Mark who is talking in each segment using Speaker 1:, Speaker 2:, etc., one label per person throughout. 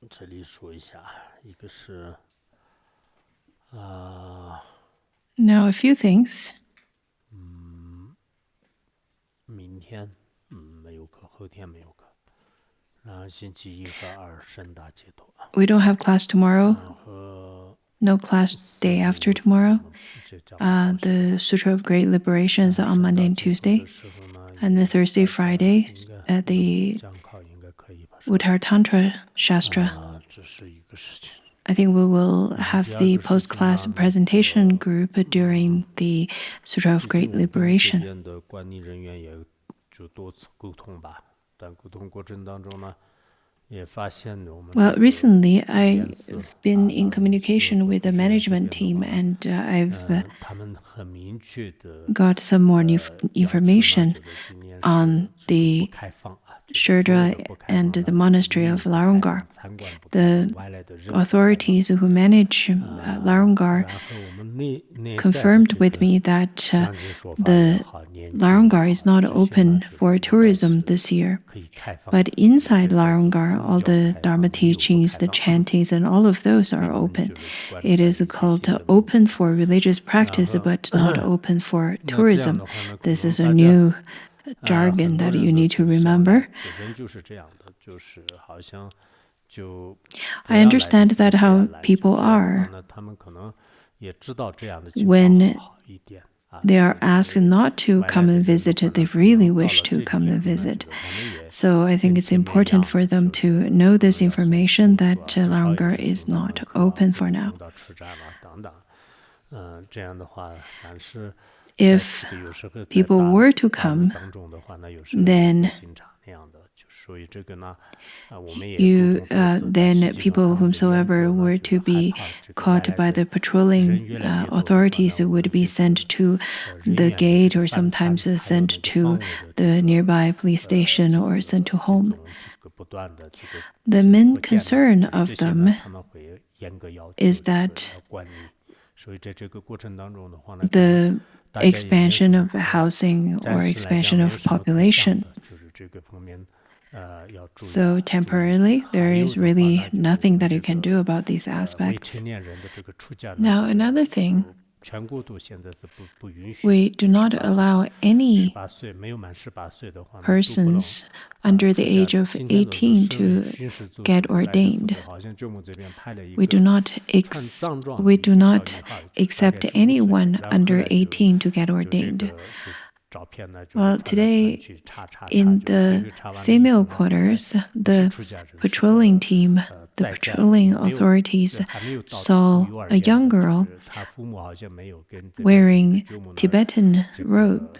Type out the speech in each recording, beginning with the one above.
Speaker 1: 这里数一下，一个是
Speaker 2: Now a few things.
Speaker 1: 明天没有课，后天没有课，然后星期一和二盛大解脱，
Speaker 2: We don't have class tomorrow.
Speaker 1: 和
Speaker 2: No class day after tomorrow.
Speaker 1: 这章不高兴
Speaker 2: The Sutra of Great Liberation is on Monday and
Speaker 1: 盛大解脱
Speaker 2: Tuesday.
Speaker 1: 的时候呢，
Speaker 2: And the
Speaker 1: 也
Speaker 2: Thursday,
Speaker 1: 大家
Speaker 2: Friday
Speaker 1: 应该
Speaker 2: at the
Speaker 1: 讲考应该可以吧，
Speaker 2: Uttaratantra Shastra.
Speaker 1: 这是一个事情。
Speaker 2: I think we will have the post-class presentation group during the Sutra of
Speaker 1: 最近
Speaker 2: Great
Speaker 1: 我跟这
Speaker 2: Liberation.
Speaker 1: 边的管理人员也就多次沟通吧，但沟通过程当中呢，也发现我们
Speaker 2: Well,
Speaker 1: 这个
Speaker 2: recently
Speaker 1: 颜色
Speaker 2: I've been in
Speaker 1: 蓝色
Speaker 2: communication
Speaker 1: 和
Speaker 2: with the
Speaker 1: 主持人这
Speaker 2: management
Speaker 1: 边的
Speaker 2: team
Speaker 1: 话呢，
Speaker 2: and I've
Speaker 1: 他们很明确的
Speaker 2: got some more
Speaker 1: 要求呢，
Speaker 2: information
Speaker 1: 就是今年
Speaker 2: on
Speaker 1: 是不
Speaker 2: the
Speaker 1: 开放啊，就是所有
Speaker 2: Shastra
Speaker 1: 的不开放
Speaker 2: and
Speaker 1: 的
Speaker 2: the monastery
Speaker 1: 礼
Speaker 2: of
Speaker 1: 不开放
Speaker 2: Larungar.
Speaker 1: 参观不开放
Speaker 2: The
Speaker 1: 外来的人不开放
Speaker 2: authorities who manage Larungar
Speaker 1: 然后我们内在的
Speaker 2: confirmed
Speaker 1: 这
Speaker 2: with
Speaker 1: 个
Speaker 2: me that
Speaker 1: 讲解说法也
Speaker 2: the
Speaker 1: 好，年轻也
Speaker 2: Larungar is
Speaker 1: 好，
Speaker 2: not
Speaker 1: 这些呢
Speaker 2: open
Speaker 1: 就是
Speaker 2: for
Speaker 1: 应该
Speaker 2: tourism
Speaker 1: 是
Speaker 2: this year.
Speaker 1: 可以开放
Speaker 2: But
Speaker 1: 的，
Speaker 2: inside
Speaker 1: 这叫做
Speaker 2: Larungar,
Speaker 1: 宗
Speaker 2: all
Speaker 1: 教
Speaker 2: the
Speaker 1: 开
Speaker 2: Dharma
Speaker 1: 放，也有不
Speaker 2: teachings,
Speaker 1: 开
Speaker 2: the
Speaker 1: 放
Speaker 2: chantings, and all of those
Speaker 1: 对
Speaker 2: are
Speaker 1: 你们
Speaker 2: open.
Speaker 1: 就是关注
Speaker 2: It
Speaker 1: 在
Speaker 2: is
Speaker 1: 一些
Speaker 2: called
Speaker 1: 新的名
Speaker 2: open
Speaker 1: 词
Speaker 2: for religious practice,
Speaker 1: 然后
Speaker 2: but not open for
Speaker 1: 那这样
Speaker 2: tourism.
Speaker 1: 的话呢，可
Speaker 2: This
Speaker 1: 能
Speaker 2: is a
Speaker 1: 大家
Speaker 2: new
Speaker 1: 很
Speaker 2: jargon
Speaker 1: 多
Speaker 2: that
Speaker 1: 人
Speaker 2: you
Speaker 1: 的
Speaker 2: need to
Speaker 1: 所向
Speaker 2: remember.
Speaker 1: 呢，就人就是这样的，就是好像就不
Speaker 2: I
Speaker 1: 要来的
Speaker 2: understand
Speaker 1: 时候
Speaker 2: that
Speaker 1: 非要
Speaker 2: how
Speaker 1: 来，就
Speaker 2: people
Speaker 1: 这样的话
Speaker 2: are
Speaker 1: 呢，他们可能也知道这样的情况
Speaker 2: when
Speaker 1: 好一点啊，
Speaker 2: they are
Speaker 1: 因为
Speaker 2: asked not to
Speaker 1: 外来
Speaker 2: come
Speaker 1: 的
Speaker 2: and
Speaker 1: 人的
Speaker 2: visit,
Speaker 1: 话
Speaker 2: they
Speaker 1: 呢，可
Speaker 2: really
Speaker 1: 能到
Speaker 2: wish
Speaker 1: 了
Speaker 2: to
Speaker 1: 这里
Speaker 2: come
Speaker 1: 以
Speaker 2: and
Speaker 1: 后呢，就
Speaker 2: visit.
Speaker 1: 是他们也
Speaker 2: So I
Speaker 1: 跟
Speaker 2: think it's
Speaker 1: 前面一
Speaker 2: important
Speaker 1: 样
Speaker 2: for
Speaker 1: 的，
Speaker 2: them
Speaker 1: 就
Speaker 2: to
Speaker 1: 是
Speaker 2: know
Speaker 1: 可
Speaker 2: this
Speaker 1: 能要送
Speaker 2: information
Speaker 1: 送
Speaker 2: that
Speaker 1: 书啊，至少也
Speaker 2: Larungar
Speaker 1: 是
Speaker 2: is
Speaker 1: 送到
Speaker 2: not
Speaker 1: 门口啊，
Speaker 2: open
Speaker 1: 或
Speaker 2: for
Speaker 1: 者
Speaker 2: now.
Speaker 1: 送到车站啊等等，这样的话，凡是在
Speaker 2: If
Speaker 1: 这个有时候在
Speaker 2: people
Speaker 1: 大
Speaker 2: were to
Speaker 1: 大陆
Speaker 2: come,
Speaker 1: 当中的话呢，有时候也
Speaker 2: then
Speaker 1: 会经常那样的，就所以这个呢，我们也沟通多次，但
Speaker 2: then
Speaker 1: 实际上
Speaker 2: people
Speaker 1: 他们的原则
Speaker 2: whomsoever
Speaker 1: 呢，
Speaker 2: were
Speaker 1: 就是
Speaker 2: to
Speaker 1: 害
Speaker 2: be
Speaker 1: 怕这个外
Speaker 2: caught
Speaker 1: 来
Speaker 2: by
Speaker 1: 的
Speaker 2: the patrolling
Speaker 1: 人越来越多的话
Speaker 2: authorities
Speaker 1: 呢，我
Speaker 2: would
Speaker 1: 们
Speaker 2: be
Speaker 1: 这
Speaker 2: sent
Speaker 1: 个
Speaker 2: to
Speaker 1: 人
Speaker 2: the
Speaker 1: 员的这
Speaker 2: gate
Speaker 1: 个
Speaker 2: or
Speaker 1: 翻摊，
Speaker 2: sometimes
Speaker 1: 还有
Speaker 2: sent
Speaker 1: 那个
Speaker 2: to
Speaker 1: 方位的这
Speaker 2: the
Speaker 1: 个
Speaker 2: nearby police
Speaker 1: 这
Speaker 2: station or sent to
Speaker 1: 这
Speaker 2: home.
Speaker 1: 种这个不断的这个
Speaker 2: The
Speaker 1: 这个
Speaker 2: main
Speaker 1: 不见的，
Speaker 2: concern
Speaker 1: 就是
Speaker 2: of
Speaker 1: 这些呢，
Speaker 2: them
Speaker 1: 他们会严格要求
Speaker 2: is
Speaker 1: 这个
Speaker 2: that
Speaker 1: 要管理，所以在这个过程当中的话呢，可能
Speaker 2: the
Speaker 1: 大家也没有什
Speaker 2: expansion
Speaker 1: 么
Speaker 2: of
Speaker 1: 可
Speaker 2: housing
Speaker 1: 暂
Speaker 2: or
Speaker 1: 时来讲
Speaker 2: expansion
Speaker 1: 没有
Speaker 2: of
Speaker 1: 什么可想
Speaker 2: population.
Speaker 1: 的，就是这个方面要注意
Speaker 2: So
Speaker 1: 注意。
Speaker 2: temporarily,
Speaker 1: 还
Speaker 2: there
Speaker 1: 有
Speaker 2: is
Speaker 1: 的话
Speaker 2: really
Speaker 1: 呢，就是我
Speaker 2: nothing
Speaker 1: 们
Speaker 2: that
Speaker 1: 这
Speaker 2: you can
Speaker 1: 个
Speaker 2: do about these
Speaker 1: 未
Speaker 2: aspects.
Speaker 1: 成年人的这个出家呢，
Speaker 2: Now,
Speaker 1: 这个
Speaker 2: another thing,
Speaker 1: 就全国都现在是不允许
Speaker 2: we do not
Speaker 1: 18 岁
Speaker 2: allow any
Speaker 1: 18岁没有满18岁的话呢，都不能
Speaker 2: persons under the
Speaker 1: 出家
Speaker 2: age
Speaker 1: 的。
Speaker 2: of
Speaker 1: 今天都是
Speaker 2: 18
Speaker 1: 身为
Speaker 2: to
Speaker 1: 巡视组
Speaker 2: get
Speaker 1: 组来的时
Speaker 2: ordained.
Speaker 1: 候，好像舅母这边派了一
Speaker 2: We do
Speaker 1: 个
Speaker 2: not
Speaker 1: 穿藏装的
Speaker 2: we
Speaker 1: 一
Speaker 2: do
Speaker 1: 个小
Speaker 2: not
Speaker 1: 女孩，大概
Speaker 2: accept
Speaker 1: 是5岁，
Speaker 2: anyone
Speaker 1: 然后后
Speaker 2: under
Speaker 1: 来就
Speaker 2: 18 to get
Speaker 1: 就这
Speaker 2: ordained.
Speaker 1: 个就照片呢，就
Speaker 2: Well,
Speaker 1: 传来传
Speaker 2: today
Speaker 1: 去查，
Speaker 2: in
Speaker 1: 就
Speaker 2: the
Speaker 1: 最后查完了以后
Speaker 2: female
Speaker 1: 呢，原来
Speaker 2: quarters,
Speaker 1: 不是
Speaker 2: the
Speaker 1: 出家人，是个
Speaker 2: patrolling team, the
Speaker 1: 在家的，
Speaker 2: patrolling
Speaker 1: 没有
Speaker 2: authorities
Speaker 1: 还没有到
Speaker 2: saw
Speaker 1: 幼儿
Speaker 2: a
Speaker 1: 园
Speaker 2: young
Speaker 1: 的，就
Speaker 2: girl
Speaker 1: 是他父母好像没有跟这边的一个
Speaker 2: wearing
Speaker 1: 舅母那儿
Speaker 2: Tibetan
Speaker 1: 这
Speaker 2: robe,
Speaker 1: 个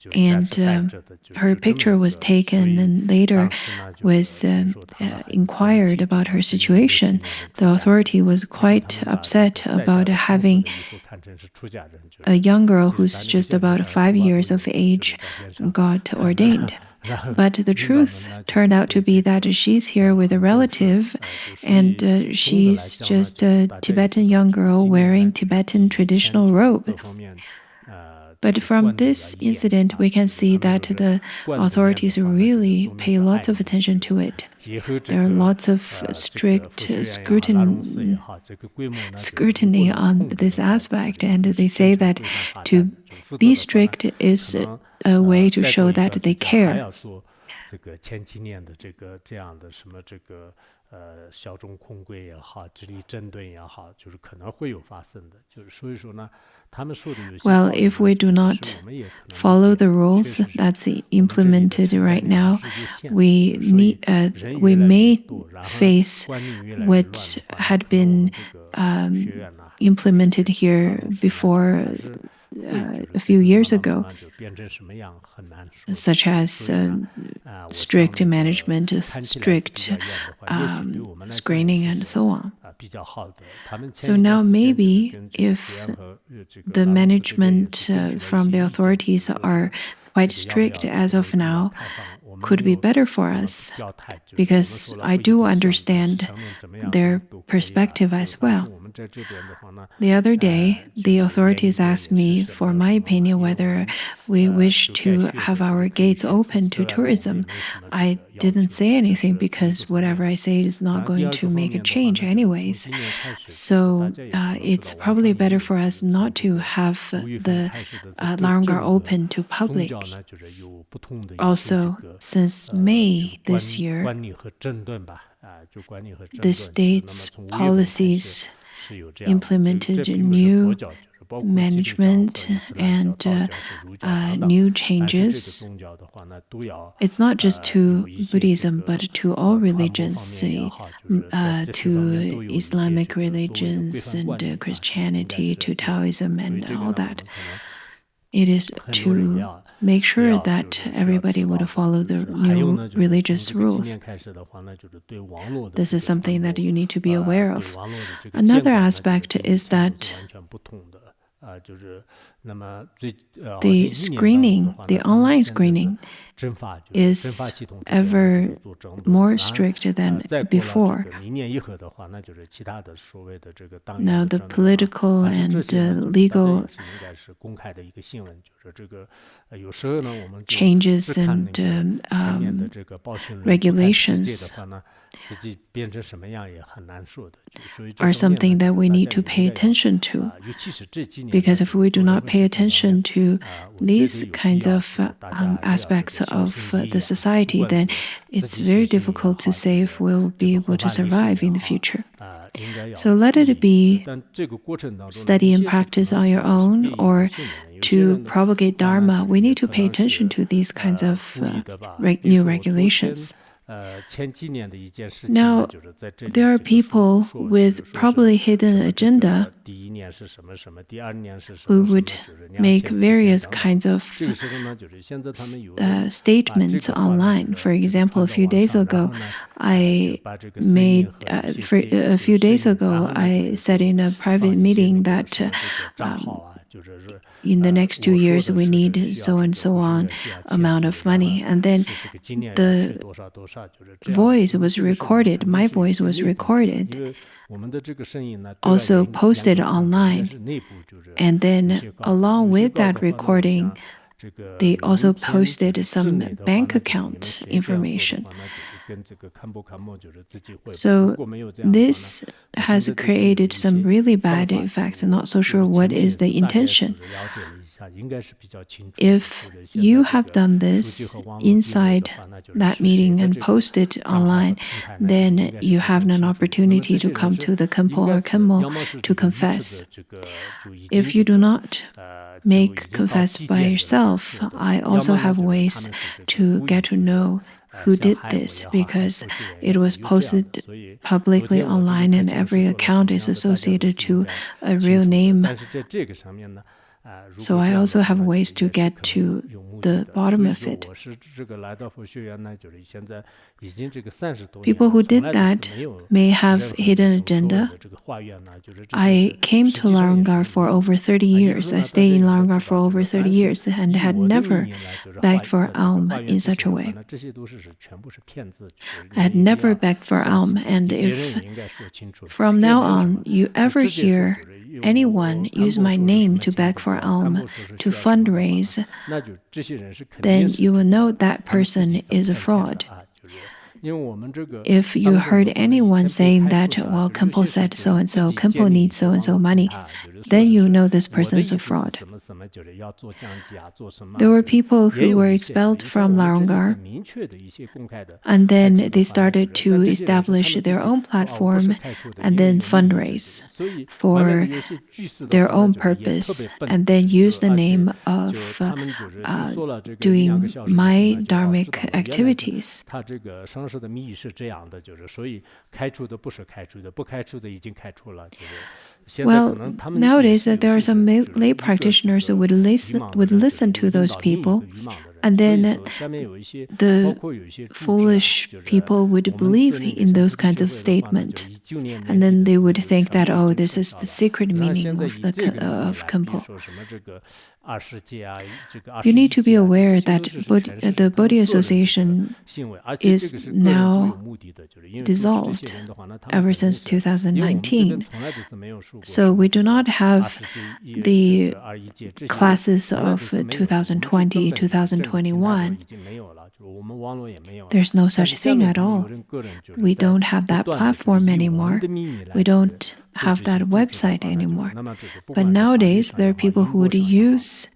Speaker 1: 就暂
Speaker 2: and
Speaker 1: 时带着的，就
Speaker 2: her
Speaker 1: 就这么
Speaker 2: picture
Speaker 1: 一
Speaker 2: was
Speaker 1: 个，所
Speaker 2: taken
Speaker 1: 以
Speaker 2: and later
Speaker 1: 当时呢，就
Speaker 2: was
Speaker 1: 听说他们很生
Speaker 2: inquired
Speaker 1: 气，就
Speaker 2: about
Speaker 1: 把
Speaker 2: her
Speaker 1: 这个未成
Speaker 2: situation.
Speaker 1: 年人
Speaker 2: The
Speaker 1: 出家
Speaker 2: authority was
Speaker 1: 结果
Speaker 2: quite
Speaker 1: 他们把这
Speaker 2: upset
Speaker 1: 个在家
Speaker 2: about
Speaker 1: 的红色
Speaker 2: having
Speaker 1: 的衣服看成是出家人，就
Speaker 2: a young girl
Speaker 1: 其实
Speaker 2: who's
Speaker 1: 咱那个
Speaker 2: just
Speaker 1: 见
Speaker 2: about
Speaker 1: 面
Speaker 2: 5
Speaker 1: 头发都
Speaker 2: years
Speaker 1: 有
Speaker 2: of
Speaker 1: 的，就
Speaker 2: age
Speaker 1: 是照片上，
Speaker 2: got ordained.
Speaker 1: 然后
Speaker 2: But the
Speaker 1: 领导们
Speaker 2: truth
Speaker 1: 呢就
Speaker 2: turned out to
Speaker 1: 对
Speaker 2: be
Speaker 1: 这
Speaker 2: that
Speaker 1: 个
Speaker 2: she's here with a
Speaker 1: 很重视，
Speaker 2: relative,
Speaker 1: 就所
Speaker 2: and
Speaker 1: 以总的来
Speaker 2: she's
Speaker 1: 讲呢，
Speaker 2: just
Speaker 1: 就
Speaker 2: a
Speaker 1: 大家也知
Speaker 2: Tibetan
Speaker 1: 道
Speaker 2: young
Speaker 1: 这个
Speaker 2: girl
Speaker 1: 今年呢
Speaker 2: wearing
Speaker 1: 就比
Speaker 2: Tibetan
Speaker 1: 以前
Speaker 2: traditional
Speaker 1: 就
Speaker 2: robe.
Speaker 1: 各方面这
Speaker 2: But
Speaker 1: 个
Speaker 2: from
Speaker 1: 管得要
Speaker 2: this
Speaker 1: 严
Speaker 2: incident,
Speaker 1: 啊，
Speaker 2: we can
Speaker 1: 就是
Speaker 2: see
Speaker 1: 他们
Speaker 2: that
Speaker 1: 说是
Speaker 2: the
Speaker 1: 管得严的
Speaker 2: authorities
Speaker 1: 话呢，就是
Speaker 2: really
Speaker 1: 说明
Speaker 2: pay
Speaker 1: 是爱
Speaker 2: lots of
Speaker 1: 护这
Speaker 2: attention
Speaker 1: 个
Speaker 2: to it.
Speaker 1: 以后这
Speaker 2: There are
Speaker 1: 个
Speaker 2: lots of
Speaker 1: 这个
Speaker 2: strict
Speaker 1: 佛学院也好，拉拢寺也好，这个规模呢，就是如果
Speaker 2: scrutiny
Speaker 1: 能
Speaker 2: on
Speaker 1: 控制
Speaker 2: this
Speaker 1: 的话，
Speaker 2: aspect,
Speaker 1: 这个
Speaker 2: and
Speaker 1: 会
Speaker 2: they
Speaker 1: 是
Speaker 2: say
Speaker 1: 经常
Speaker 2: that
Speaker 1: 会上发
Speaker 2: to
Speaker 1: 展的，就是否则
Speaker 2: be
Speaker 1: 的话呢，
Speaker 2: strict is
Speaker 1: 可能
Speaker 2: a way to
Speaker 1: 再
Speaker 2: show
Speaker 1: 过一
Speaker 2: that
Speaker 1: 段
Speaker 2: they
Speaker 1: 时间还
Speaker 2: care.
Speaker 1: 要做这个前几年的这个这样的什么这个小众空柜也好，直立整顿也好，就是可能会有发生的，就是所以说呢，他们说的有些
Speaker 2: Well,
Speaker 1: 道理
Speaker 2: if we
Speaker 1: 呢，
Speaker 2: do
Speaker 1: 有时
Speaker 2: not
Speaker 1: 候我们也可能理
Speaker 2: follow
Speaker 1: 解，
Speaker 2: the
Speaker 1: 确
Speaker 2: rules
Speaker 1: 实是
Speaker 2: that's
Speaker 1: 我们这里的
Speaker 2: implemented
Speaker 1: 承担
Speaker 2: right
Speaker 1: 力还
Speaker 2: now,
Speaker 1: 是有限的，
Speaker 2: we
Speaker 1: 所以
Speaker 2: need
Speaker 1: 人
Speaker 2: we
Speaker 1: 越来越
Speaker 2: may
Speaker 1: 多，然后
Speaker 2: face
Speaker 1: 观念越来越乱
Speaker 2: what
Speaker 1: 的话呢，
Speaker 2: had
Speaker 1: 可能我们
Speaker 2: been
Speaker 1: 这个学院呢，
Speaker 2: implemented
Speaker 1: 拉
Speaker 2: here
Speaker 1: 拢寺呢，就
Speaker 2: before
Speaker 1: 还是会就
Speaker 2: a
Speaker 1: 是
Speaker 2: few
Speaker 1: 慢
Speaker 2: years
Speaker 1: 慢慢
Speaker 2: ago,
Speaker 1: 慢就变成什么样很难说的，
Speaker 2: such as
Speaker 1: 所以呢，我想
Speaker 2: strict
Speaker 1: 那个
Speaker 2: management,
Speaker 1: 看起来是比
Speaker 2: strict
Speaker 1: 较严的话，也许对我们来讲
Speaker 2: screening,
Speaker 1: 也
Speaker 2: and
Speaker 1: 是
Speaker 2: so on.
Speaker 1: 比较好的。他们
Speaker 2: So
Speaker 1: 前一段
Speaker 2: now
Speaker 1: 时间就是
Speaker 2: maybe
Speaker 1: 跟这个
Speaker 2: if
Speaker 1: 学院和这个
Speaker 2: the
Speaker 1: 拉拢寺这边也
Speaker 2: management
Speaker 1: 是争取了一
Speaker 2: from
Speaker 1: 些
Speaker 2: the
Speaker 1: 意见，
Speaker 2: authorities
Speaker 1: 就是
Speaker 2: are
Speaker 1: 说
Speaker 2: quite
Speaker 1: 这个要不要
Speaker 2: strict
Speaker 1: 这
Speaker 2: as
Speaker 1: 个
Speaker 2: of
Speaker 1: 每个要
Speaker 2: now,
Speaker 1: 开放，我们
Speaker 2: could
Speaker 1: 没
Speaker 2: be
Speaker 1: 有
Speaker 2: better for
Speaker 1: 怎么
Speaker 2: us
Speaker 1: 表态，就是我们
Speaker 2: because
Speaker 1: 说了
Speaker 2: I
Speaker 1: 不一定
Speaker 2: do
Speaker 1: 算，但是
Speaker 2: understand
Speaker 1: 上面怎么样
Speaker 2: their
Speaker 1: 都可以啊，
Speaker 2: perspective
Speaker 1: 就
Speaker 2: as
Speaker 1: 反
Speaker 2: well.
Speaker 1: 正我们
Speaker 2: The other day, the authorities asked me for my opinion whether we wish to have our gates open to tourism. I didn't say anything because whatever I say is not going to make a change anyways. So it's probably better for us not to have the Larungar open to public. Also, since May this year, the state's policies implemented new management and new changes. It's not just to Buddhism, but to all religions, to Islamic religions and Christianity, to Taoism and all that. It is to make sure that everybody would follow the new religious rules. This is something that you need to be aware of. Another aspect is that the screening, the online screening, is ever more strict than before. Now, the political and legal changes and regulations are something that we need to pay attention to. Because if we do not pay attention to these kinds of aspects of the society, then it's very difficult to say if we'll be able to survive in the future. So let it be study and practice on your own, or to propagate Dharma, we need to pay attention to these kinds of new regulations. Now, there are people with probably hidden agenda who would make various kinds of statements online. For example, a few days ago, I said in a private meeting that in the next 2 years, we need so and so on amount of money. And then the voice was recorded, my voice was recorded, also posted online. And then along with that recording, they also posted some bank account information. So this has created some really bad effects. I'm not so sure what is the intention. If you have done this inside that meeting and posted online, then you have an opportunity to come to the Khenpo or Khenmo to confess. If you do not confess by yourself, I also have ways to get to know who did this, because it was posted publicly online and every account is associated to a real name. So I also have ways to get to the bottom of it. People who did that may have hidden agenda. I came to Larungar for over 30 years. I stayed in Larungar for over 30 years and had never begged for alms in such a way. I had never begged for alms, and if from now on you ever hear anyone use my name to beg for alms, to fundraise, then you will know that person is a fraud. If you heard anyone saying that, well, Khenpo said so-and-so, Khenpo needs so-and-so money, then you know this person is a fraud. There were people who were expelled from Larungar, and then they started to establish their own platform and then fundraise for their own purpose, and then use the name of doing my dharmic activities. Well, nowadays there are some lay practitioners who would listen to those people And then the foolish people would believe in those kinds of statements. And then they would think that, oh, this is the secret meaning of Kempo. You need to be aware that the Bodhi Association is now dissolved ever since 2019. So we do not have the classes of 2020, 2021. There's no such thing at all. We don't have that platform anymore. We don't have that website anymore. But nowadays, there are people who would use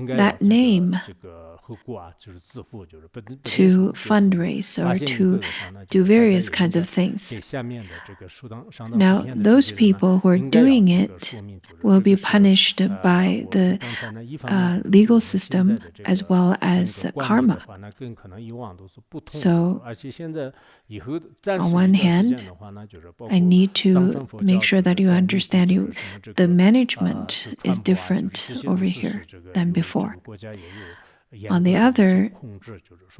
Speaker 2: that name to fundraise or to do various kinds of things. Now, those people who are doing it will be punished by the legal system as well as karma. So, on one hand, I need to make sure that you understand the management is different over here than before. On the other,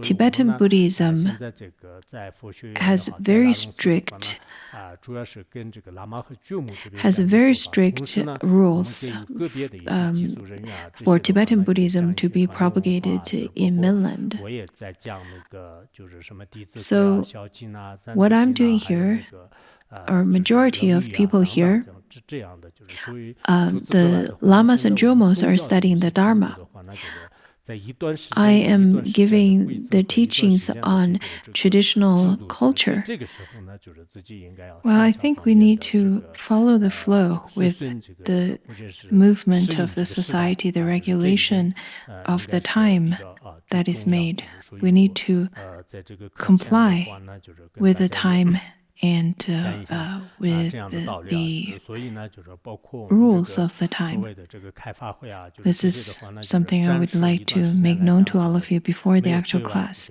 Speaker 2: Tibetan Buddhism has very strict rules for Tibetan Buddhism to be propagated in mainland. So what I'm doing here, or majority of people here, the lamas and jomos are studying the Dharma. I am giving the teachings on traditional culture. Well, I think we need to follow the flow with the movement of the society, the regulation of the time that is made. We need to comply with the time and with the rules of the time. This is something I would like to make known to all of you before the actual class.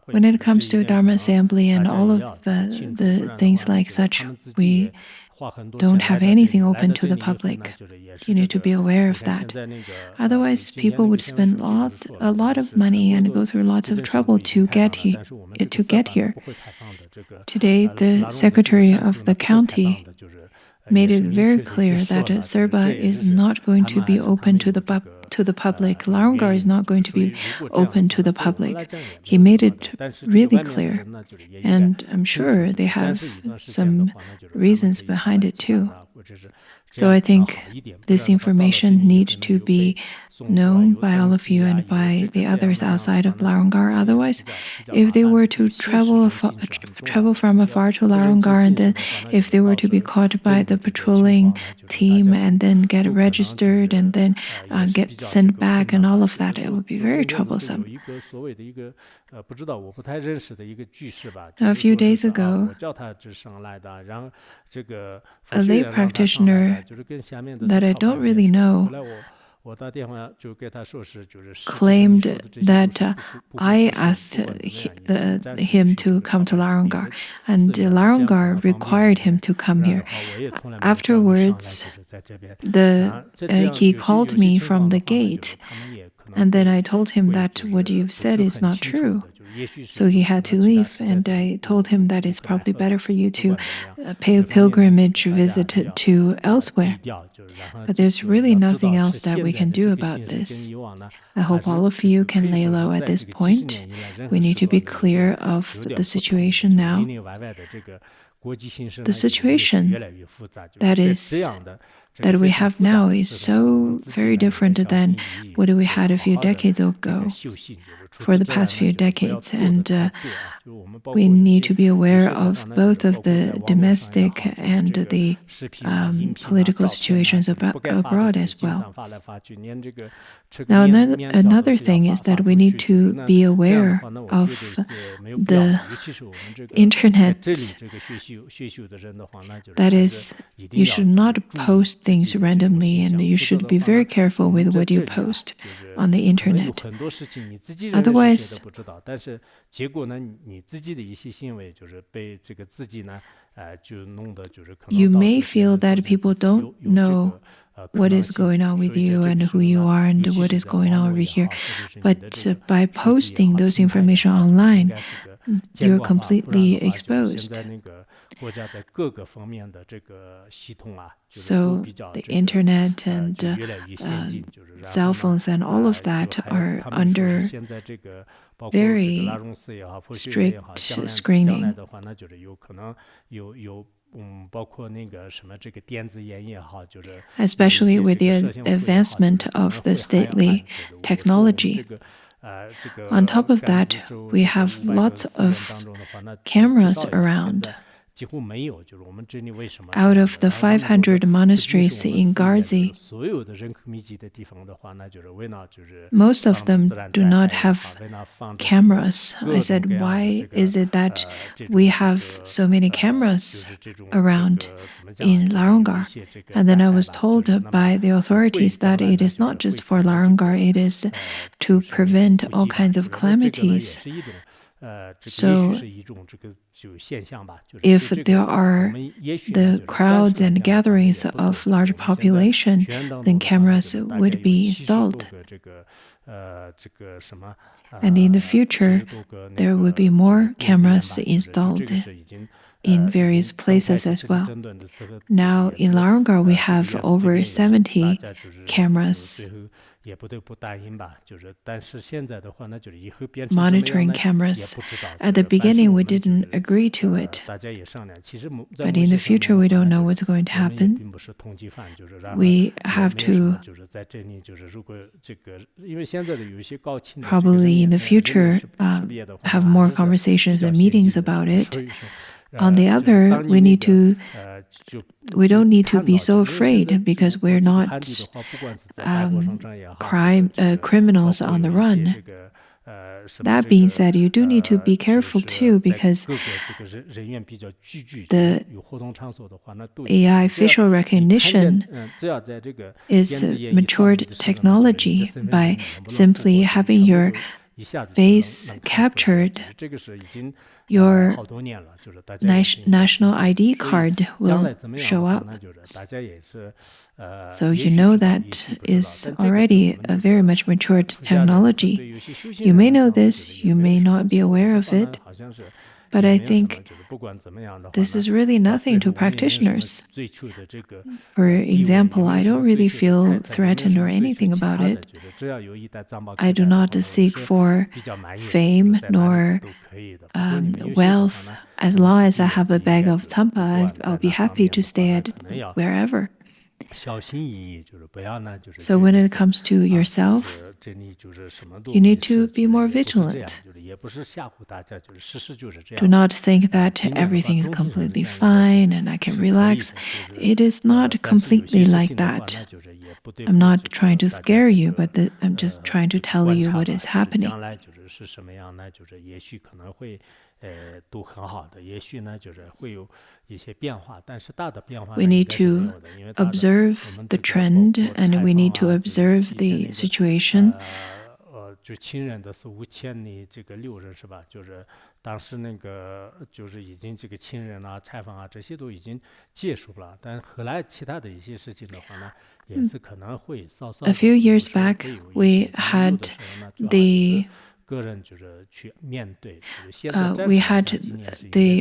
Speaker 2: When it comes to Dharma Assembly and all of the things like such, we don't have anything open to the public. You need to be aware of that. Otherwise, people would spend a lot of money and go through lots of trouble to get here. Today, the secretary of the county made it very clear that Serba is not going to be open to the public. Larangar is not going to be open to the public. He made it really clear. And I'm sure they have some reasons behind it too. So I think this information needs to be known by all of you and by the others outside of Larangar. Otherwise, if they were to travel from afar to Larangar, and then if they were to be caught by the patrolling team and then get registered and then get sent back and all of that, it would be very troublesome. Now, a few days ago, a lay practitioner that I don't really know claimed that I asked him to come to Larangar, and Larangar required him to come here. Afterwards, he called me from the gate, and then I told him that what you've said is not true. So he had to leave, and I told him that it's probably better for you to pay a pilgrimage visit to elsewhere. But there's really nothing else that we can do about this. I hope all of you can lay low at this point. We need to be clear of the situation now. The situation that we have now is so very different than what we had a few decades ago, for the past few decades, and we need to be aware of both of the domestic and the political situations abroad as well. Now, another thing is that we need to be aware of the internet. That is, you should not post things randomly, and you should be very careful with what you post on the internet. Otherwise, you may feel that people don't know what is going on with you and who you are and what is going on over here. But by posting those information online, you're completely exposed. So the internet and cell phones and all of that are under very strict screening. Especially with the advancement of the stately technology. On top of that, we have lots of cameras around. Out of the 500 monasteries in Garzi, most of them do not have cameras. I said, why is it that we have so many cameras around in Larungar? And then I was told by the authorities that it is not just for Larungar, it is to prevent all kinds of calamities. So if there are the crowds and gatherings of large population, then cameras would be installed. And in the future, there will be more cameras installed in various places as well. Now in Larungar, we have over 70 cameras. Monitoring cameras. At the beginning, we didn't agree to it. But in the future, we don't know what's going to happen. We have to probably in the future have more conversations and meetings about it. On the other, we don't need to be so afraid because we're not criminals on the run. That being said, you do need to be careful too, because the AI facial recognition is matured technology. By simply having your face captured, your national ID card will show up. So you know that is already a very much matured technology. You may know this, you may not be aware of it, but I think this is really nothing to practitioners. For example, I don't really feel threatened or anything about it. I do not seek for fame nor wealth. As long as I have a bag of tsampa, I'll be happy to stay at wherever. So when it comes to yourself, you need to be more vigilant. Do not think that everything is completely fine and I can relax. It is not completely like that. I'm not trying to scare you, but I'm just trying to tell you what is happening. We need to observe the trend and we need to observe the situation. A few years back, we had the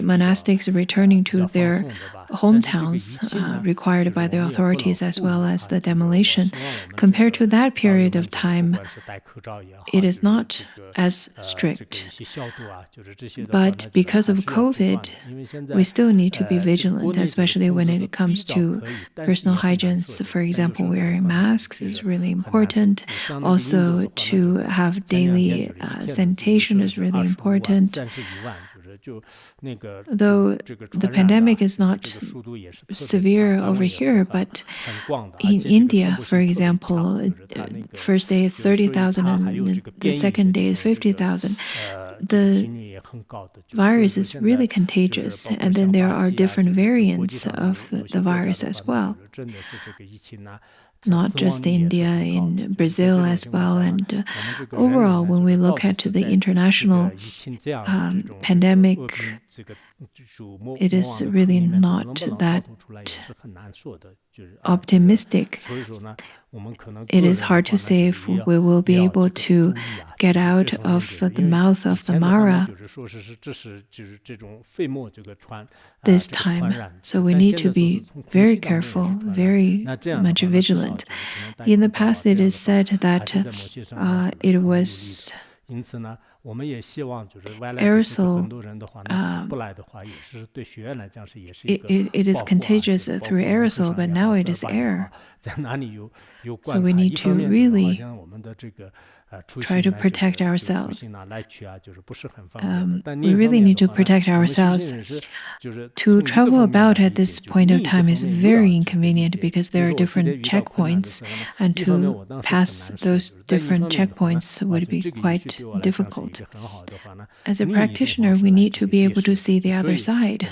Speaker 2: monastics returning to their hometowns required by the authorities, as well as the demolition. Compared to that period of time, it is not as strict. But because of COVID, we still need to be vigilant, especially when it comes to personal hygiene. For example, wearing masks is really important. Also, to have daily sanitation is really important. Though the pandemic is not severe over here, but in India, for example, first day is 30,000 and the second day is 50,000. The virus is really contagious, and then there are different variants of the virus as well. Not just India, in Brazil as well. And overall, when we look at the international pandemic it is really not that optimistic. It is hard to say if we will be able to get out of the mouth of the Mara this time. So we need to be very careful, very much vigilant. In the past, it is said that it was aerosol, it is contagious through aerosol, but now it is air. So we need to really try to protect ourselves. We really need to protect ourselves. To travel about at this point of time is very inconvenient because there are different checkpoints, and to pass those different checkpoints would be quite difficult. As a practitioner, we need to be able to see the other side.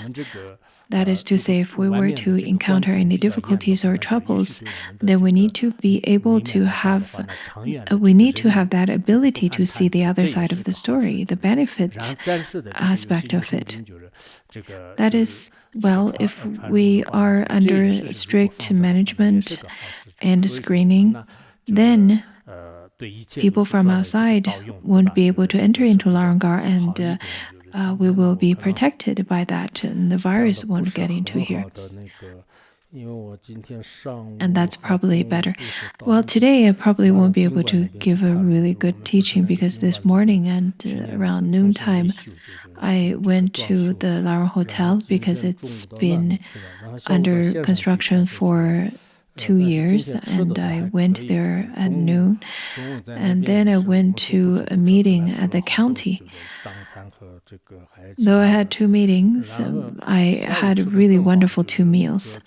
Speaker 2: That is to say, if we were to encounter any difficulties or troubles, then we need to be able to have that ability to see the other side of the story, the benefit aspect of it. That is, well, if we are under strict management and screening, then people from outside won't be able to enter into Larangar, and we will be protected by that, and the virus won't get into here. And that's probably better. Well, today I probably won't be able to give a really good teaching because this morning and around noontime, I went to the Larang Hotel because it's been under construction for 2 years, and I went there at noon, and then I went to a meeting at the county. Though I had 2 meetings, I had really wonderful 2 meals.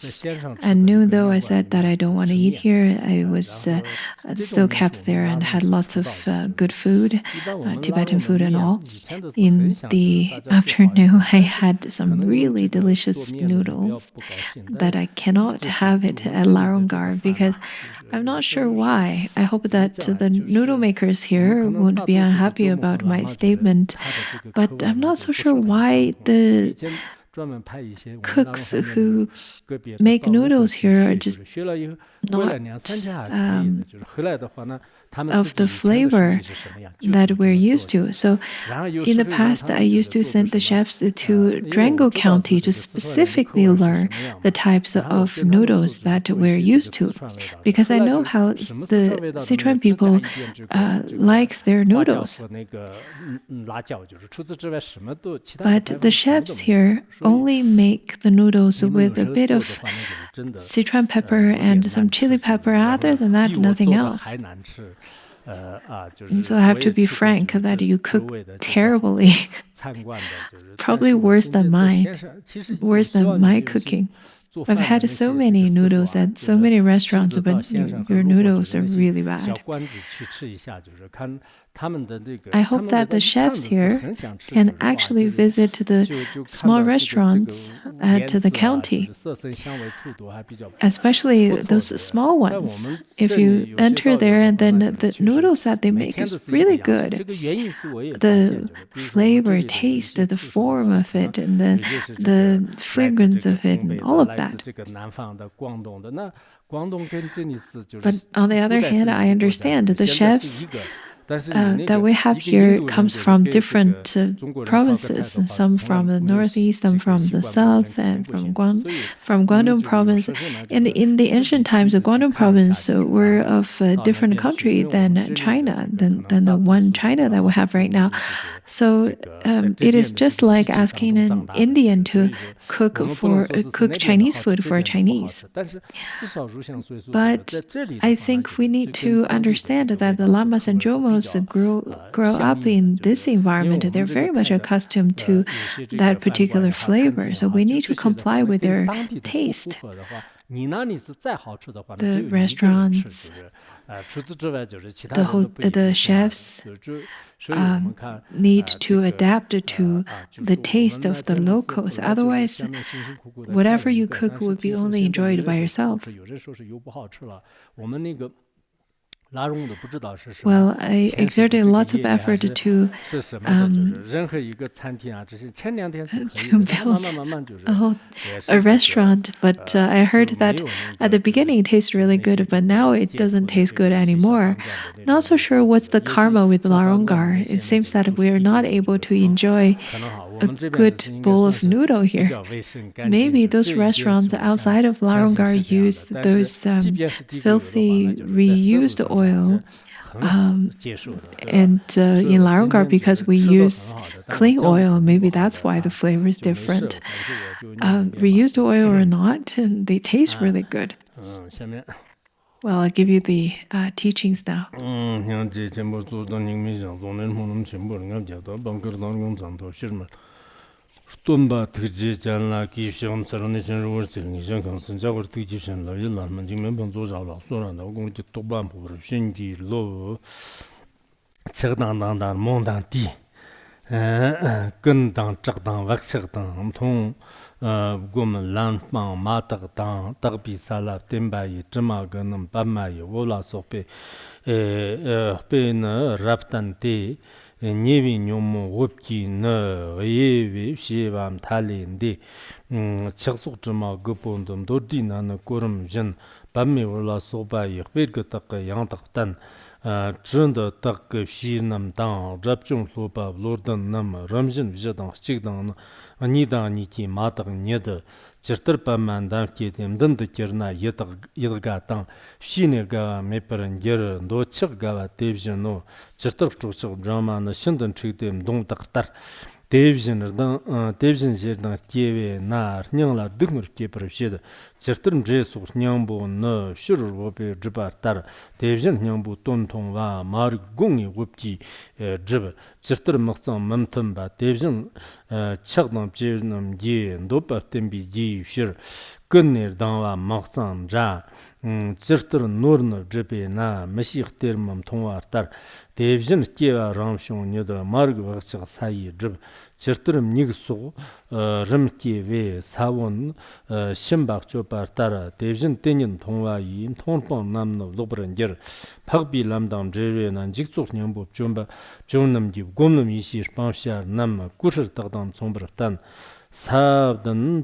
Speaker 2: At noon, though, I said that I don't want to eat here. I was still kept there and had lots of good food, Tibetan food and all. In the afternoon, I had some really delicious noodles that I cannot have it at Larangar because I'm not sure why. I hope that the noodle makers here won't be unhappy about my statement, but I'm not so sure why the cooks who make noodles here are just not of the flavor that we're used to. So in the past, I used to send the chefs to Durango County to specifically learn the types of noodles that we're used to, because I know how the Sichuan people likes their noodles. But the chefs here only make the noodles with a bit of Sichuan pepper and some chili pepper. Other than that, nothing else. So I have to be frank that you cook terribly, probably worse than my cooking. I've had so many noodles at so many restaurants, but your noodles are really bad. I hope that the chefs here can actually visit the small restaurants at the county, especially those small ones. If you enter there, and then the noodles that they make is really good. The flavor, taste, the form of it, and the fragrance of it, and all of that. But on the other hand, I understand the chefs that we have here comes from different provinces, some from the northeast, some from the south, and from Guangdong province. And in the ancient times, the Guangdong province were of a different country than China, than the one China that we have right now. So it is just like asking an Indian to cook Chinese food for Chinese. But I think we need to understand that the lamas and jomos grow up in this environment. They're very much accustomed to that particular flavor. So we need to comply with their taste. The restaurants, the chefs need to adapt to the taste of the locals. Otherwise, whatever you cook would be only enjoyed by yourself. Well, I exerted lots of effort to build a restaurant, but I heard that at the beginning it tastes really good, but now it doesn't taste good anymore. Not so sure what's the karma with Larongar. It seems that we are not able to enjoy a good bowl of noodle here. Maybe those restaurants outside of Larongar use those filthy reused oil. And in Larongar, because we use clean oil, maybe that's why the flavor is different. Reused oil or not, they taste really good. Well, I'll give you the teachings now.
Speaker 1: Stumba tiji janla ki sham sarani chen ruwar tsiringi shan kang san jawar tiji shan la yi lan man jing men pan zo zhaw la so ran da gong ji tokban pu ru shen ki lo chak dang dang dang mong dang di gun dang chak dang wak chak dang tong gom lan pang ma tak dang tak bi sa la ten ba yi zhima ge nam ban ma yi wo la so pe pe na rap tan te Nevi Nyomo Wopki Na Yevi Shivam Talindi Chaksuk Jama Gupondum Dordina Kurum Jen Bami Wala Soba Yahwirgataka Yantak Tan Chunda Tak Shinam Dang Rapchung Loba Lordan Nam Ramjin Vijadang Chigdang Anida Niki Matak Neda Chirtar Paman Dam Kitim Danda Kirna Yilga Tang Shine Gawa Meparan Ger Do Chig Gawa Devjano Chirtar Chuk Drama Na Shindan Chigdim Dong Taktar Devjin Zirdan Kiewe Na Nyangla Dugnur Kipar Shid Chirtar Mjesuk Nyambu Na Shur Wopi Jibar Tar Devjin Nyambu Ton Tong Wa Mar Gungi Wopki Jib Chirtar Maksang Mamtam Ba Devjin Chagdam Jirnam Ye Ndopa Tembi Ye Shir Gunner Dangwa Maksang Ja Chirtar Nurna Jibe Na Mashik Termam Tongwa Tar Devjin Kiewa Ramshon Nyoda Marg Vakchak Sayi Jib Chirtarim Nigsu Rimki Ve Sawon Shimbak Chopar Tara Devjin Tenin Tongwa Yin Tongpang Namno Lobran Yer Pagbi Lamdang Jere Nan Jiksuk Nyambu Jumba Jonam Gib Gomnam Yishir Pangshar Nam Kushir Tagdam Sombratan Sabdan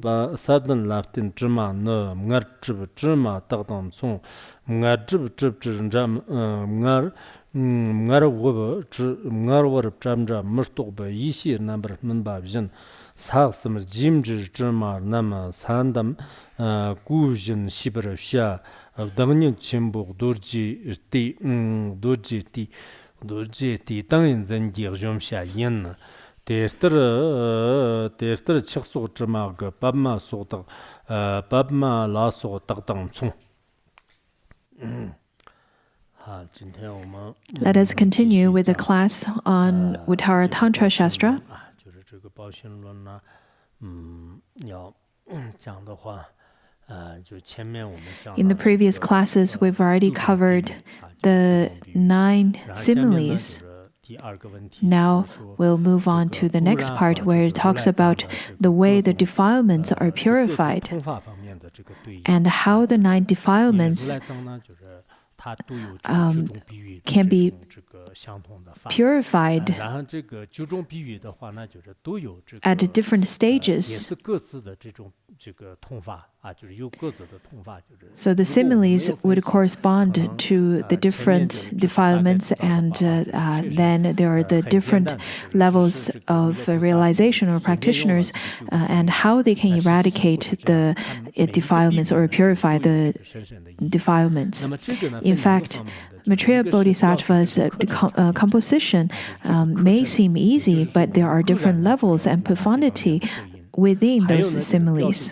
Speaker 1: Laptin Jima No Ngar Jib Jima Tagdam Song Ngar Jib Jam Ngar Wob Ngar Warp Jamja Murtokba Yishir Number Minba Vision Saxim Jimjir Jima Nama Sandam Gujin Shibra Sha Dangin Chimbuk Dorji Ti Dangin Zangi Jomsha Yen Terter Chiksuk Jima Babma Sotak Babma Laso Tagdang Tsung.
Speaker 2: Let us continue with the class on Uttaratantra Shastra. In the previous classes, we've already covered the 9 similes. Now we'll move on to the next part where it talks about the way the defilements are purified and how the 9 defilements can be purified at different stages. So the similes would correspond to the different defilements, and then there are the different levels of realization or practitioners and how they can eradicate the defilements or purify the defilements. In fact, Maitreya Bodhisattva's composition may seem easy, but there are different levels and profundity within those similes.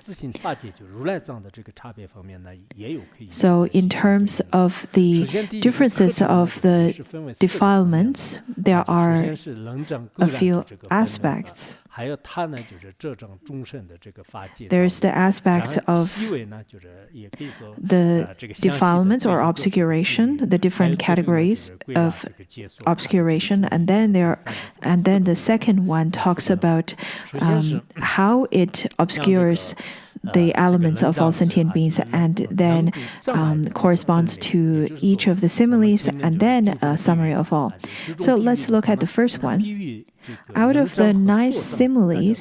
Speaker 2: So in terms of the differences of the defilements, there are a few aspects. There's the aspect of the defilements or obscuration, the different categories of obscuration, and then the second one talks about how how it obscures the elements of all sentient beings, and then corresponds to each of the similes, and then a summary of all. So let's look at the first one. Out of the 9 similes,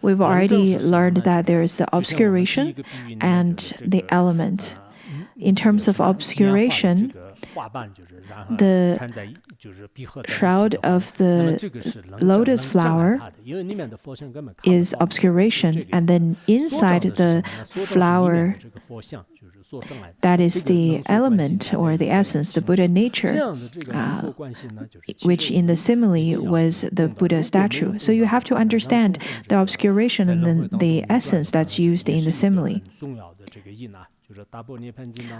Speaker 2: we've already learned that there is the obscuration and the element. In terms of obscuration, the shroud of the lotus flower is obscuration, and then inside the flower, that is the element or the essence, the Buddha nature, which in the simile was the Buddha statue. So you have to understand the obscuration and then the essence that's used in the simile.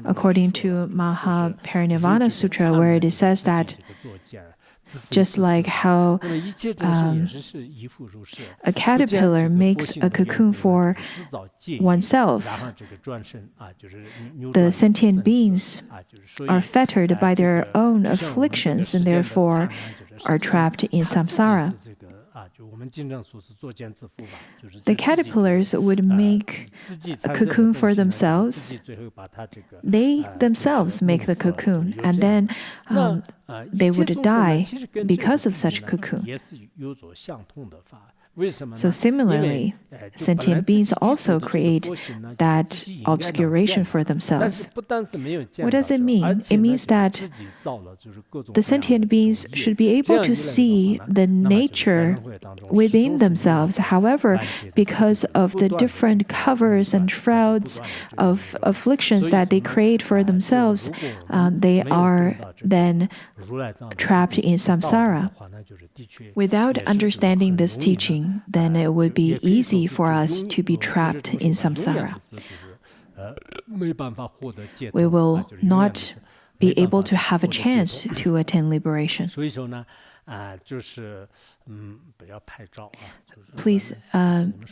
Speaker 2: According to Mahaparinirvana Sutra, where it says that just like how a caterpillar makes a cocoon for oneself, the sentient beings are fettered by their own afflictions and therefore are trapped in samsara. The caterpillars would make a cocoon for themselves. They themselves make the cocoon, and then they would die because of such cocoon. So similarly, sentient beings also create that obscuration for themselves. What does it mean? It means that the sentient beings should be able to see the nature within themselves. However, because of the different covers and shrouds of afflictions that they create for themselves, they are then trapped in samsara. Without understanding this teaching, then it would be easy for us to be trapped in samsara. We will not be able to have a chance to attain liberation. Please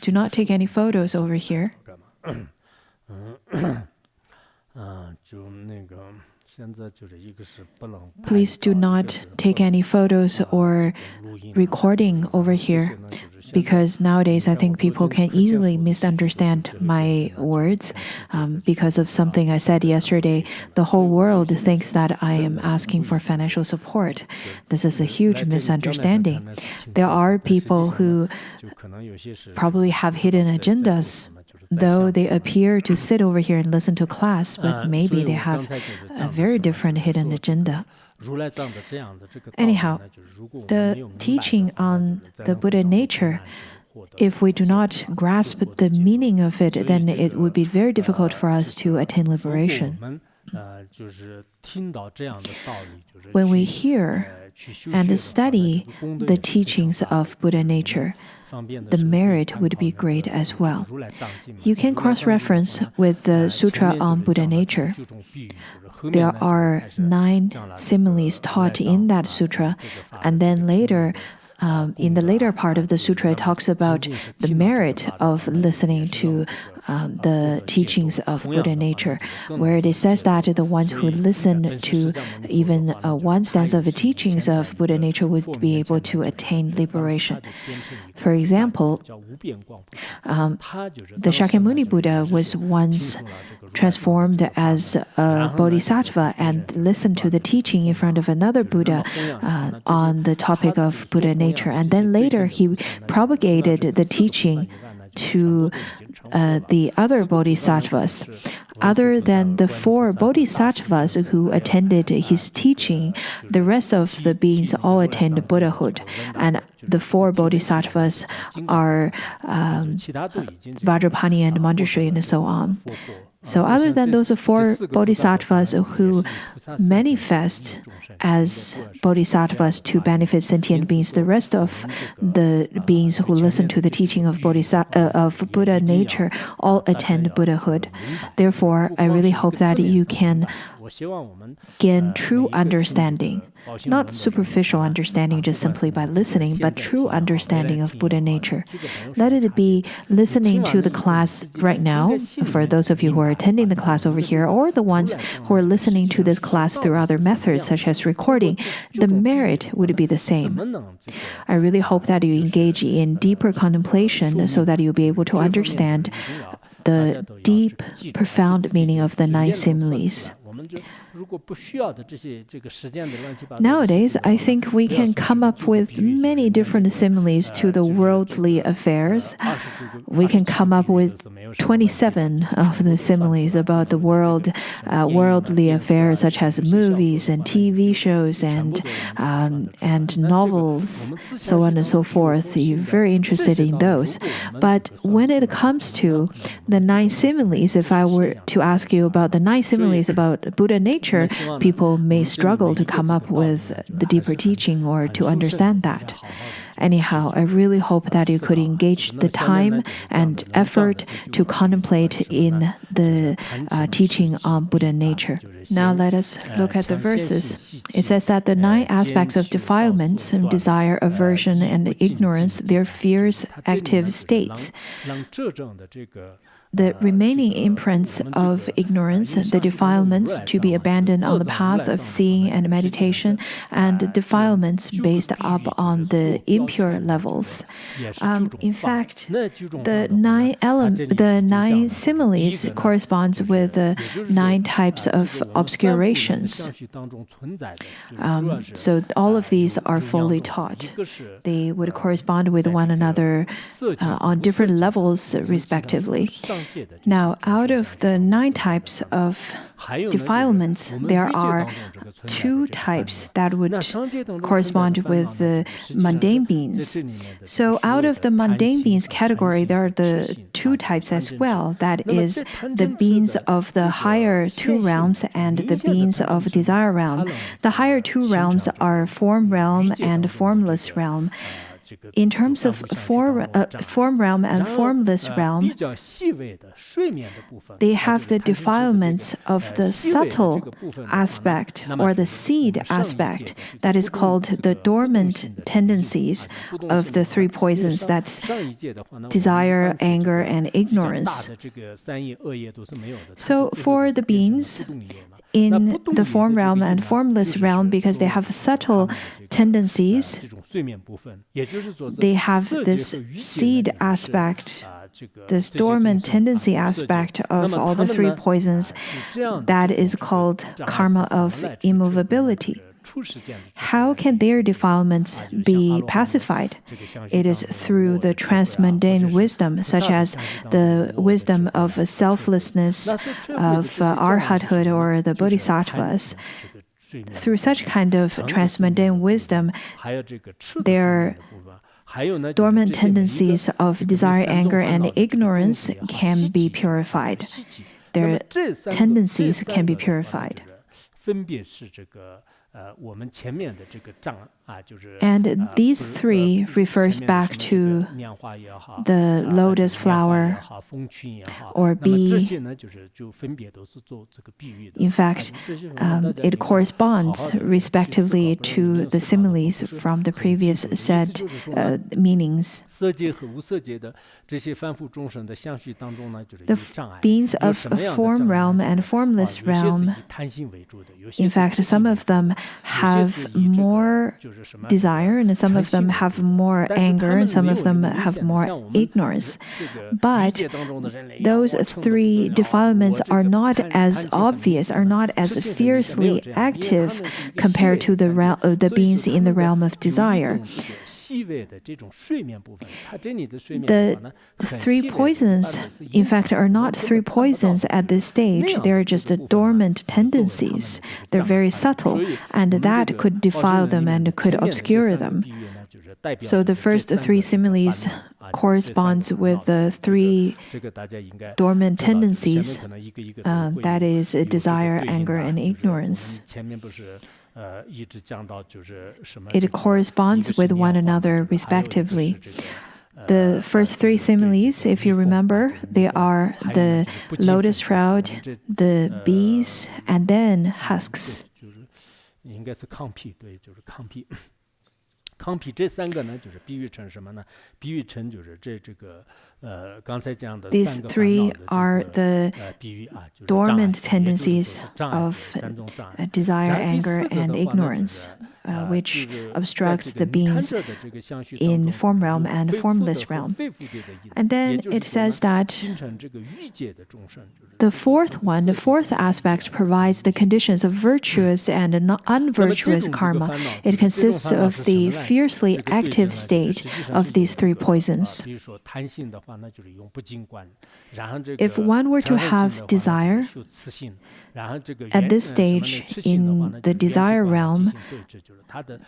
Speaker 2: do not take any photos over here. Please do not take any photos or recording over here, because nowadays I think people can easily misunderstand my words. Because of something I said yesterday, the whole world thinks that I am asking for financial support. This is a huge misunderstanding. There are people who probably have hidden agendas, though they appear to sit over here and listen to class, but maybe they have a very different hidden agenda. Anyhow, the teaching on the Buddha nature, if we do not grasp the meaning of it, then it would be very difficult for us to attain liberation. When we hear and study the teachings of Buddha nature, the merit would be great as well. You can cross-reference with the Sutra on Buddha nature. There are 9 similes taught in that sutra, and then later, in the later part of the sutra, it talks about the merit of listening to the teachings of Buddha nature, where it says that the ones who listen to even one stanza of the teachings of Buddha nature would be able to attain liberation. For example, the Shakyamuni Buddha was once transformed as a bodhisattva and listened to the teaching in front of another Buddha on the topic of Buddha nature. And then later he propagated the teaching to the other bodhisattvas. Other than the 4 bodhisattvas who attended his teaching, the rest of the beings all attained Buddhahood. And the 4 bodhisattvas are Vajrapani and Manjushri and so on. So other than those 4 bodhisattvas who manifest as bodhisattvas to benefit sentient beings, the rest of the beings who listen to the teaching of Buddha nature all attend Buddhahood. Therefore, I really hope that you can gain true understanding, not superficial understanding just simply by listening, but true understanding of Buddha nature. Let it be listening to the class right now, for those of you who are attending the class over here, or the ones who are listening to this class through other methods such as recording, the merit would be the same. I really hope that you engage in deeper contemplation so that you'll be able to understand the deep, profound meaning of the 9 similes. Nowadays, I think we can come up with many different similes to the worldly affairs. We can come up with 27 of the similes about the worldly affairs, such as movies and TV shows and novels, so on and so forth. You're very interested in those. But when it comes to the 9 similes, if I were to ask you about the 9 similes about Buddha nature, people may struggle to come up with the deeper teaching or to understand that. Anyhow, I really hope that you could engage the time and effort to contemplate in the teaching on Buddha nature. Now let us look at the verses. It says that the 9 aspects of defilements, desire, aversion, and ignorance, their fierce active states. The remaining imprints of ignorance, the defilements to be abandoned on the path of seeing and meditation, and the defilements based up on the impure levels. In fact, the 9 similes corresponds with the 9 types of obscurations. So all of these are fully taught. They would correspond with one another on different levels, respectively. Now, out of the 9 types of defilements, there are 2 types that would correspond with the mundane beings. So out of the mundane beings category, there are the 2 types as well. That is the beings of the higher 2 realms and the beings of desire realm. The higher 2 realms are form realm and formless realm. In terms of form realm and formless realm, they have the defilements of the subtle aspect or the seed aspect that is called the dormant tendencies of the 3 poisons. That's desire, anger, and ignorance. So for the beings in the form realm and formless realm, because they have subtle tendencies, they have this seed aspect, this dormant tendency aspect of all the 3 poisons that is called karma of immovability. How can their defilements be pacified? It is through the transmundane wisdom, such as the wisdom of selflessness, of arhathood or the bodhisattvas. Through such kind of transmundane wisdom, their dormant tendencies of desire, anger, and ignorance can be purified. Their tendencies can be purified. And these 3 refers back to the lotus flower or bee. In fact, it corresponds respectively to the similes from the previous said meanings. The beings of form realm and formless realm, in fact, some of them have more desire, and some of them have more anger, and some of them have more ignorance. But those 3 defilements are not as obvious, are not as fiercely active compared to the beings in the realm of desire. The 3 poisons, in fact, are not 3 poisons at this stage. They're just dormant tendencies. They're very subtle, and that could defile them and could obscure them. So the first 3 similes corresponds with the 3 dormant tendencies, that is desire, anger, and ignorance. It corresponds with one another respectively. The first three similes, if you remember, they are the lotus shroud, the bees, and then husks.
Speaker 1: 应该是抗辟，对，就是抗辟。抗辟这三个呢，就是比喻成什么呢？比喻成就是这个刚才讲的
Speaker 2: These three are the dormant tendencies of desire, anger, and ignorance, which obstructs the beings in form realm and formless realm. And then it says that the fourth aspect provides the conditions of virtuous and unvirtuous karma. It consists of the fiercely active state of these three poisons. If one were to have desire, at this stage in the desire realm,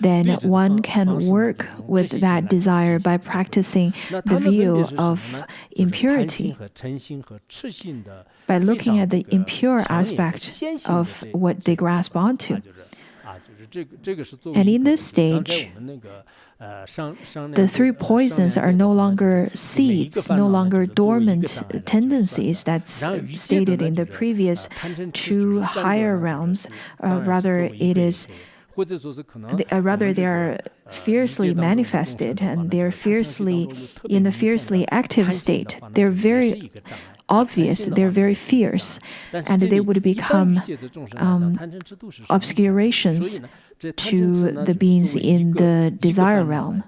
Speaker 2: then one can work with that desire by practicing the view of impurity, by looking at the impure aspect of what they grasp onto. And in this stage, the three poisons are no longer seeds, no longer dormant tendencies that's stated in the previous two higher realms. Rather, they are fiercely manifested, and they're fiercely in the fiercely active state. They're very obvious, they're very fierce, and they would become obscurations to the beings in the desire realm.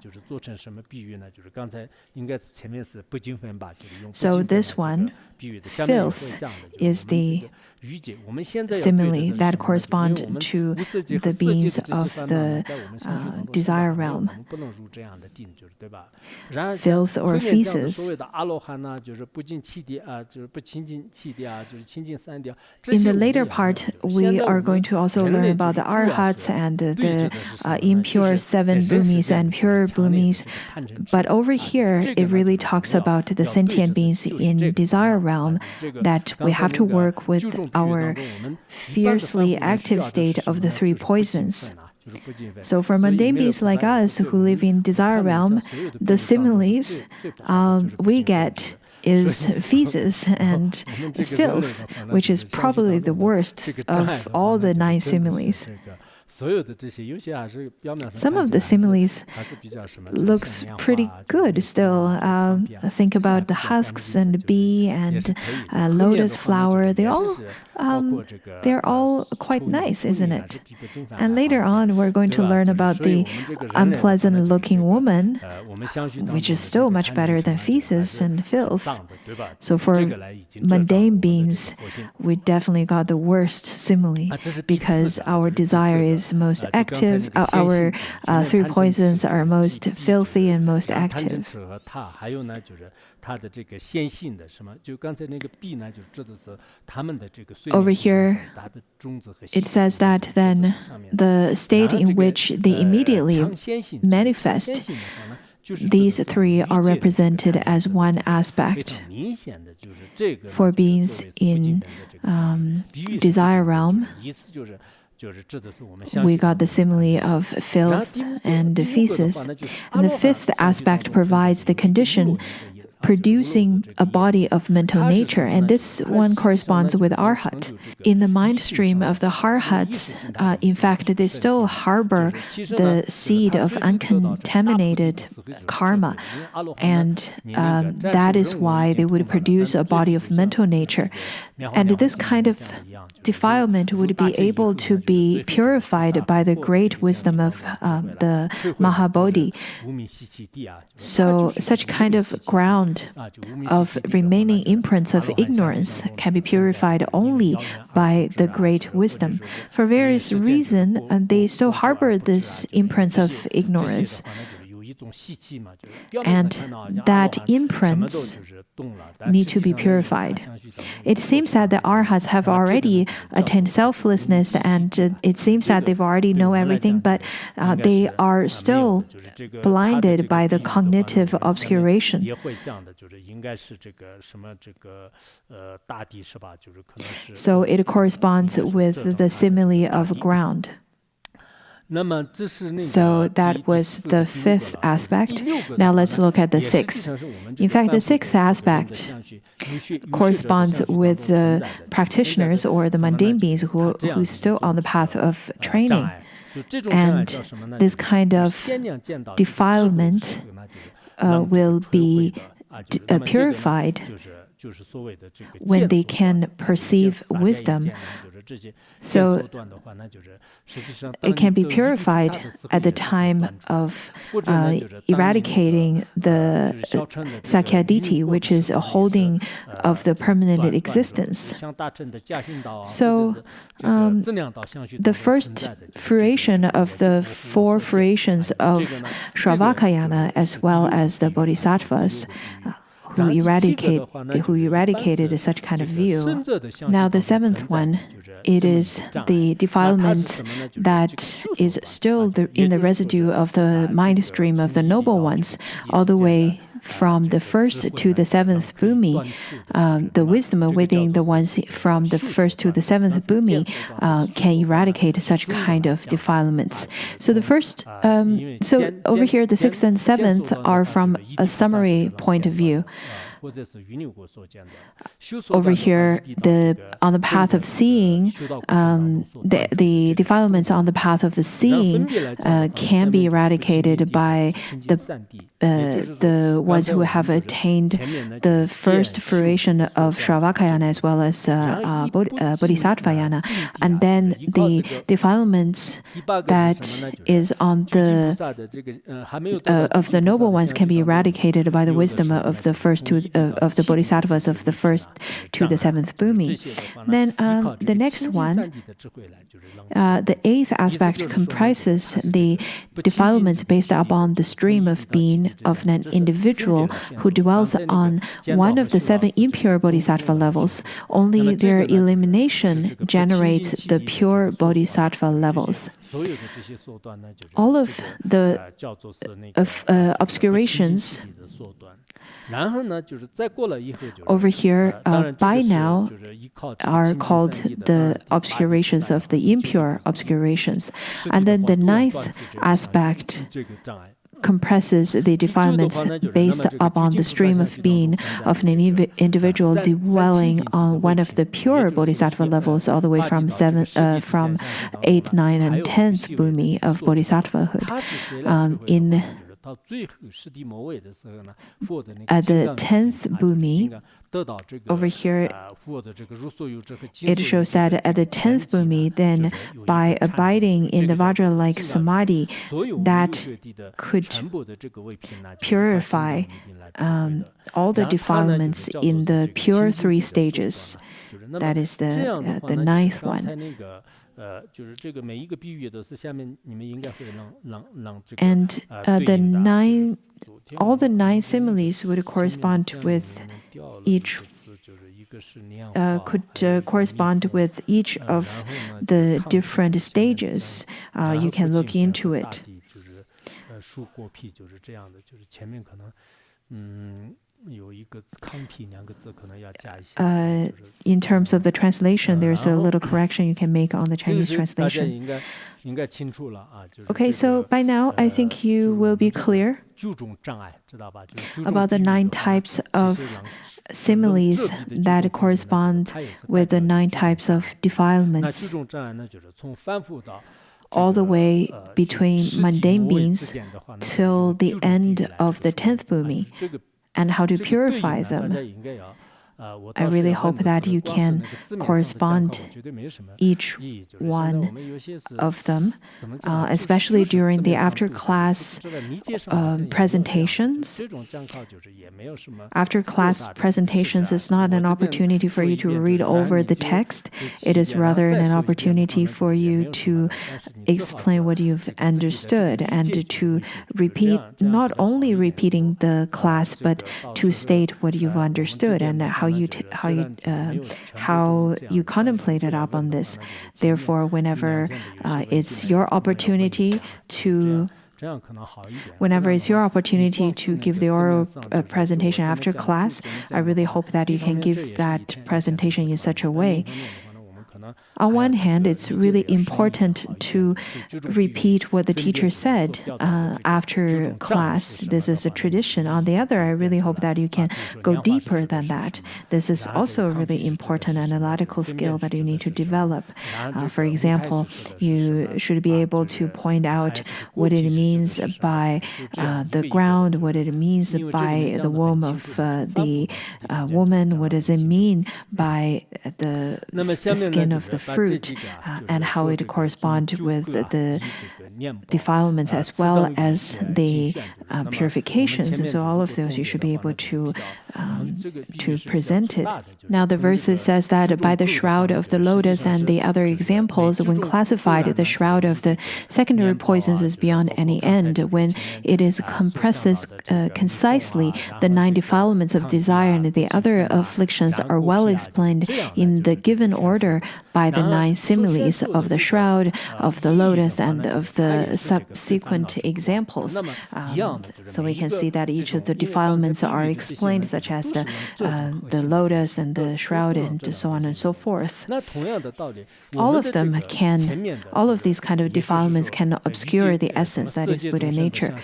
Speaker 2: So this one, filth, is the simile that corresponds to the beings of the desire realm. Filth or feces. In the later part, we are going to also learn about the arhats and the impure seven bhumis and pure bhumis. But over here, it really talks about the sentient beings in desire realm, that we have to work with our fiercely active state of the three poisons. So for mundane beings like us who live in desire realm, the similes we get is feces and filth, which is probably the worst of all the 9 similes. Some of the similes looks pretty good still. Think about the husks and the bee and lotus flower. They're all quite nice, isn't it? And later on, we're going to learn about the unpleasant-looking woman, which is still much better than feces and filth. So for mundane beings, we definitely got the worst simile because our desire is most active. Our 3 poisons are most filthy and most active. Over here, it says that then the state in which they immediately manifest, these 3 are represented as one aspect. For beings in desire realm, we got the simile of filth and feces. And the 5th aspect provides the condition producing a body of mental nature, and this one corresponds with arhat. In the mind stream of the arhats, in fact, they still harbor the seed of uncontaminated karma, and that is why they would produce a body of mental nature. And this kind of defilement would be able to be purified by the great wisdom of the Mahabodhi. So such kind of ground of remaining imprints of ignorance can be purified only by the great wisdom. For various reasons, they still harbor this imprints of ignorance. And that imprints need to be purified. It seems that the arhats have already attained selflessness, and it seems that they've already know everything, but they are still blinded by the cognitive obscuration. So it corresponds with the simile of ground. So that was the fifth aspect. Now let's look at the sixth. In fact, the sixth aspect corresponds with the practitioners or the mundane beings who's still on the path of training. And this kind of defilement will be purified when they can perceive wisdom. So it can be purified at the time of eradicating the Sakyaditi, which is a holding of the permanent existence. So the first fruition of the four fruitions of Shravakayana, as well as the Bodhisattvas, who eradicated such kind of view. Now the seventh one, it is the defilement that is still in the residue of the mind stream of the noble ones, all the way from the first to the seventh bhumi. The wisdom within the ones from the first to the seventh bhumi can eradicate such kind of defilements. So the first, so over here, the sixth and seventh are from a summary point of view. Over here, on the path of seeing, the defilements on the path of seeing can be eradicated by the ones who have attained the first fruition of Shravakayana as well as Bodhisattvayana. And then the defilements that is on the of the noble ones can be eradicated by the wisdom of the first two of the Bodhisattvas of the first to the seventh bhumi. Then the next one, the eighth aspect comprises the defilements based upon the stream of being of an individual who dwells on one of the seven impure bodhisattva levels. Only their elimination generates the pure bodhisattva levels. All of the obscurations over here by now are called the obscurations of the impure obscurations. And then the ninth aspect compresses the defilements based upon the stream of being of an individual dwelling on one of the pure bodhisattva levels, all the way from 8, 9, and 10th bhumi of bodhisattvahood. At the 10th bhumi, over here, it shows that at the 10th bhumi, then by abiding in the Vajra-like samadhi, that could purify all the defilements in the pure three stages. That is the ninth one. And all the nine similes would correspond with each correspond with each of the different stages. You can look into it. In terms of the translation, there's a little correction you can make on the Chinese translation. Okay, so by now, I think you will be clear about the 9 types of similes that correspond with the 9 types of defilements, all the way between mundane beings till the end of the 10th bhumi, and how to purify them. I really hope that you can correspond each one of them, especially during the after-class presentations. After-class presentations is not an opportunity for you to read over the text. It is rather an opportunity for you to explain what you've understood and to repeat, not only repeating the class, but to state what you've understood and how you contemplated upon this. Therefore, whenever it's your opportunity to give the oral presentation after class, I really hope that you can give that presentation in such a way On one hand, it's really important to repeat what the teacher said after class. This is a tradition. On the other, I really hope that you can go deeper than that. This is also a really important analytical skill that you need to develop. For example, you should be able to point out what it means by the ground, what it means by the womb of the woman, what does it mean by the skin of the fruit, and how it corresponds with the defilements as well as the purifications. So all of those you should be able to present it. Now the verse says that by the shroud of the lotus and the other examples, when classified, the shroud of the secondary poisons is beyond any end. When it is compresses concisely, the 9 defilements of desire and the other afflictions are well explained in the given order by the 9 similes of the shroud, of the lotus, and of the subsequent examples. So we can see that each of the defilements are explained, such as the lotus and the shroud and so on and so forth. All of these kind of defilements can obscure the essence that is Buddha nature.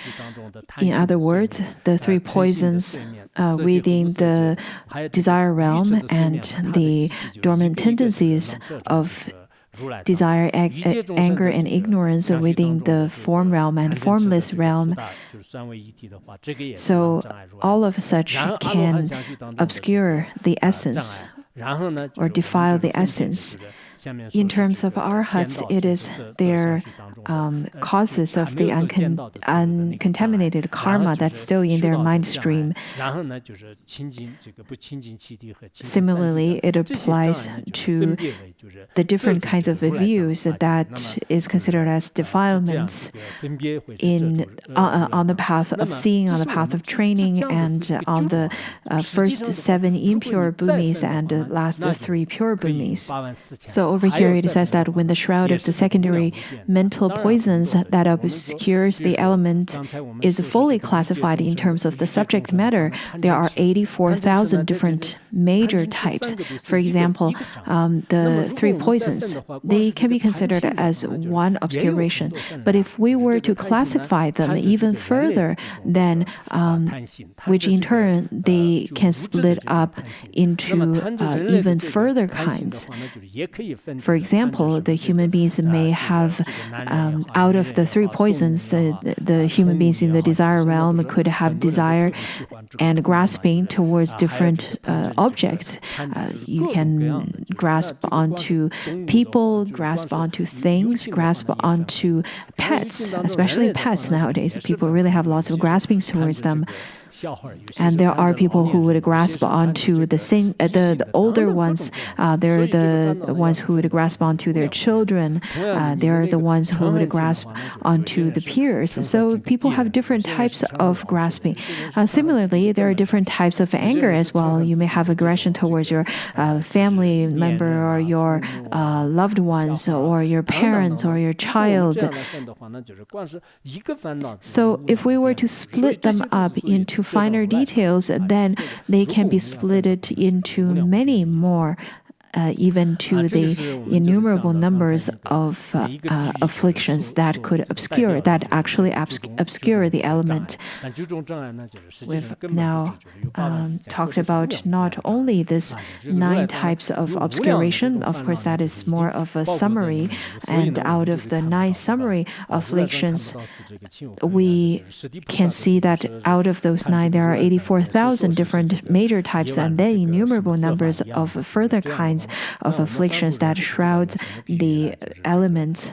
Speaker 2: In other words, the 3 poisons within the desire realm and the dormant tendencies of desire, anger, and ignorance within the form realm and formless realm. So all of such can obscure the essence or defile the essence. In terms of arhats, it is their causes of the uncontaminated karma that's still in their mind stream. Similarly, it applies to the different kinds of views that is considered as defilements on the path of seeing, on the path of training, and on the first 7 impure bhumis and the last 3 pure bhumis. So over here it says that when the shroud of the secondary mental poisons that obscures the element is fully classified in terms of the subject matter, there are 84,000 different major types. For example, the 3 poisons, they can be considered as one obscuration. But if we were to classify them even further, then which in turn they can split up into even further kinds. For example, the human beings may have, out of the 3 poisons, the human beings in the desire realm could have desire and grasping towards different objects. You can grasp onto people, grasp onto things, grasp onto pets, especially pets nowadays. People really have lots of graspings towards them. And there are people who would grasp onto the older ones. They're the ones who would grasp onto their children. They're the ones who would grasp onto the peers. So people have different types of grasping. Similarly, there are different types of anger as well. You may have aggression towards your family member or your loved ones or your parents or your child. So if we were to split them up into finer details, then they can be split into many more, even to the innumerable numbers of afflictions that could actually obscure the element. We've now talked about not only this 9 types of obscuration. Of course, that is more of a summary, and out of the 9 summary afflictions, we can see that out of those 9 there are 84,000 different major types, and then innumerable numbers of further kinds of afflictions that shrouds the elements.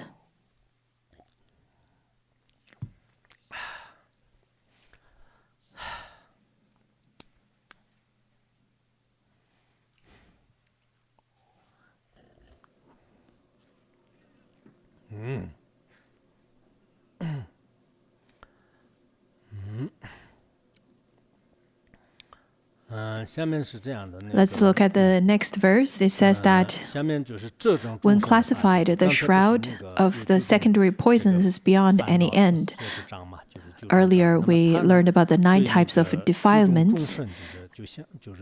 Speaker 2: Let's look at the next verse. It says that when classified, the shroud of the secondary poisons is beyond any end. Earlier, we learned about the 9 types of defilements.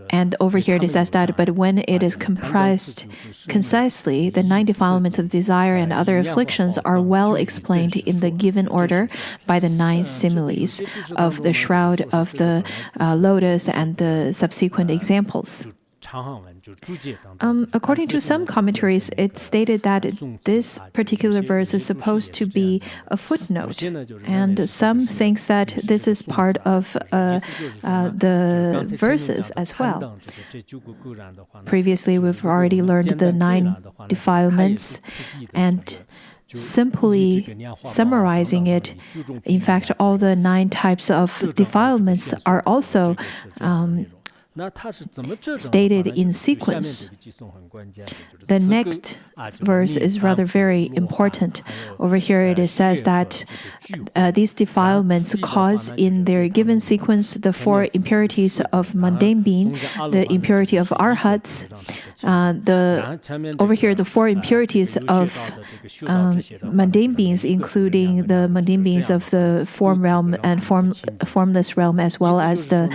Speaker 2: And over here it says that, but when it is comprised concisely, the 9 defilements of desire and other afflictions are well explained in the given order by the 9 similes of the shroud of the lotus and the subsequent examples. According to some commentaries, it's stated that this particular verse is supposed to be a footnote, and some think that this is part of the verses as well. Previously, we've already learned the 9 defilements, and simply summarizing it, in fact, all the 9 types of defilements are also stated in sequence. The next verse is rather very important. Over here it says that these defilements cause in their given sequence the 4 impurities of mundane being, the impurity of arhats, over here the 4 impurities of mundane beings, including the mundane beings of the form realm and formless realm, as well as the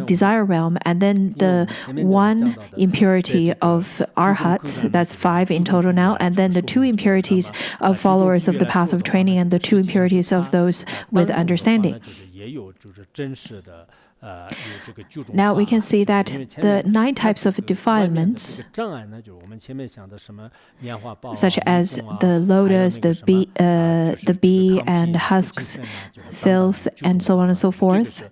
Speaker 2: desire realm, and then the 1 impurity of arhats, that's 5 in total now, and then the 2 impurities of followers of the path of training, and the 2 impurities of those with understanding. Now we can see that the 9 types of defilements, such as the lotus, the bee and husks, filth, and so on and so forth,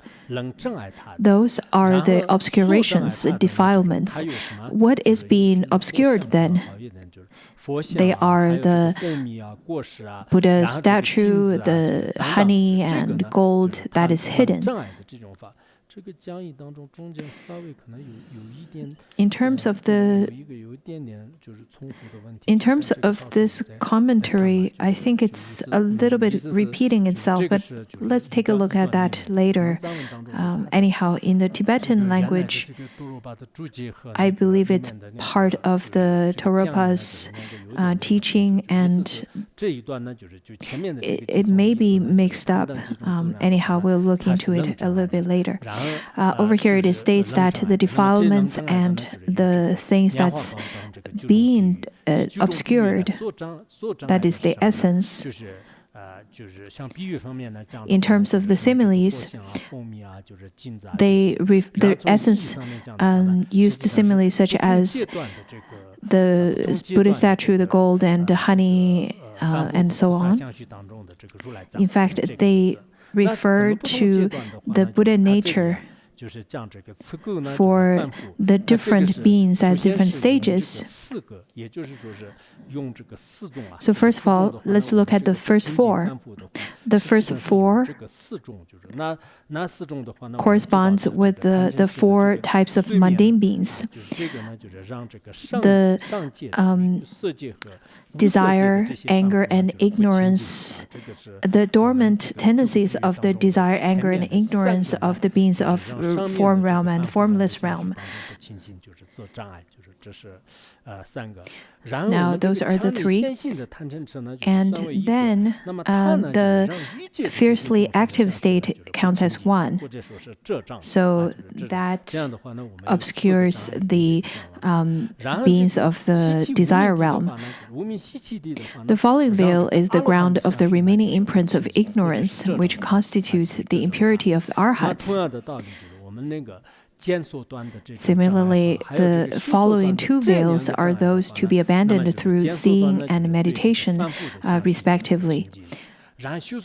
Speaker 2: those are the obscurations, defilements. What is being obscured then? They are the Buddha statue, the honey and gold that is hidden. In terms of this commentary, I think it's a little bit repeating itself, but let's take a look at that later. Anyhow, in the Tibetan language, I believe it's part of the Toropa's teaching, and it may be mixed up. Anyhow, we'll look into it a little bit later. Over here it states that the defilements and the things that's being obscured, that is the essence. In terms of the similes, the essence used the similes such as the Buddha statue, the gold, and the honey, and so on. In fact, they refer to the Buddha nature for the different beings at different stages. So first of all, let's look at the first 4. The first 4 corresponds with the 4 types of mundane beings. The desire, anger, and ignorance, the dormant tendencies of the desire, anger, and ignorance of the beings of form realm and formless realm. Now, those are the 3. And then the fiercely active state counts as 1. So that obscures the beings of the desire realm. The falling veil is the ground of the remaining imprints of ignorance, which constitutes the impurity of the arhats. Similarly, the following 2 veils are those to be abandoned through seeing and meditation, respectively.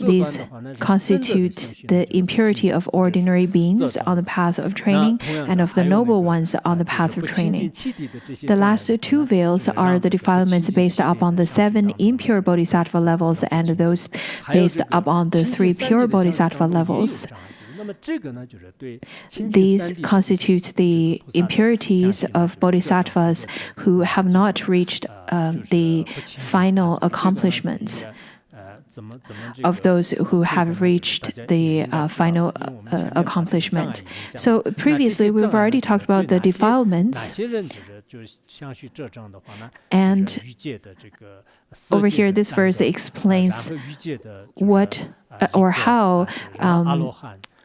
Speaker 2: These constitute the impurity of ordinary beings on the path of training and of the noble ones on the path of training. The last 2 veils are the defilements based upon the 7 impure bodhisattva levels and those based upon the 3 pure bodhisattva levels. These constitute the impurities of bodhisattvas who have not reached the final accomplishments, of those who have reached the final accomplishment. So previously, we've already talked about the defilements. And over here, this verse explains what or how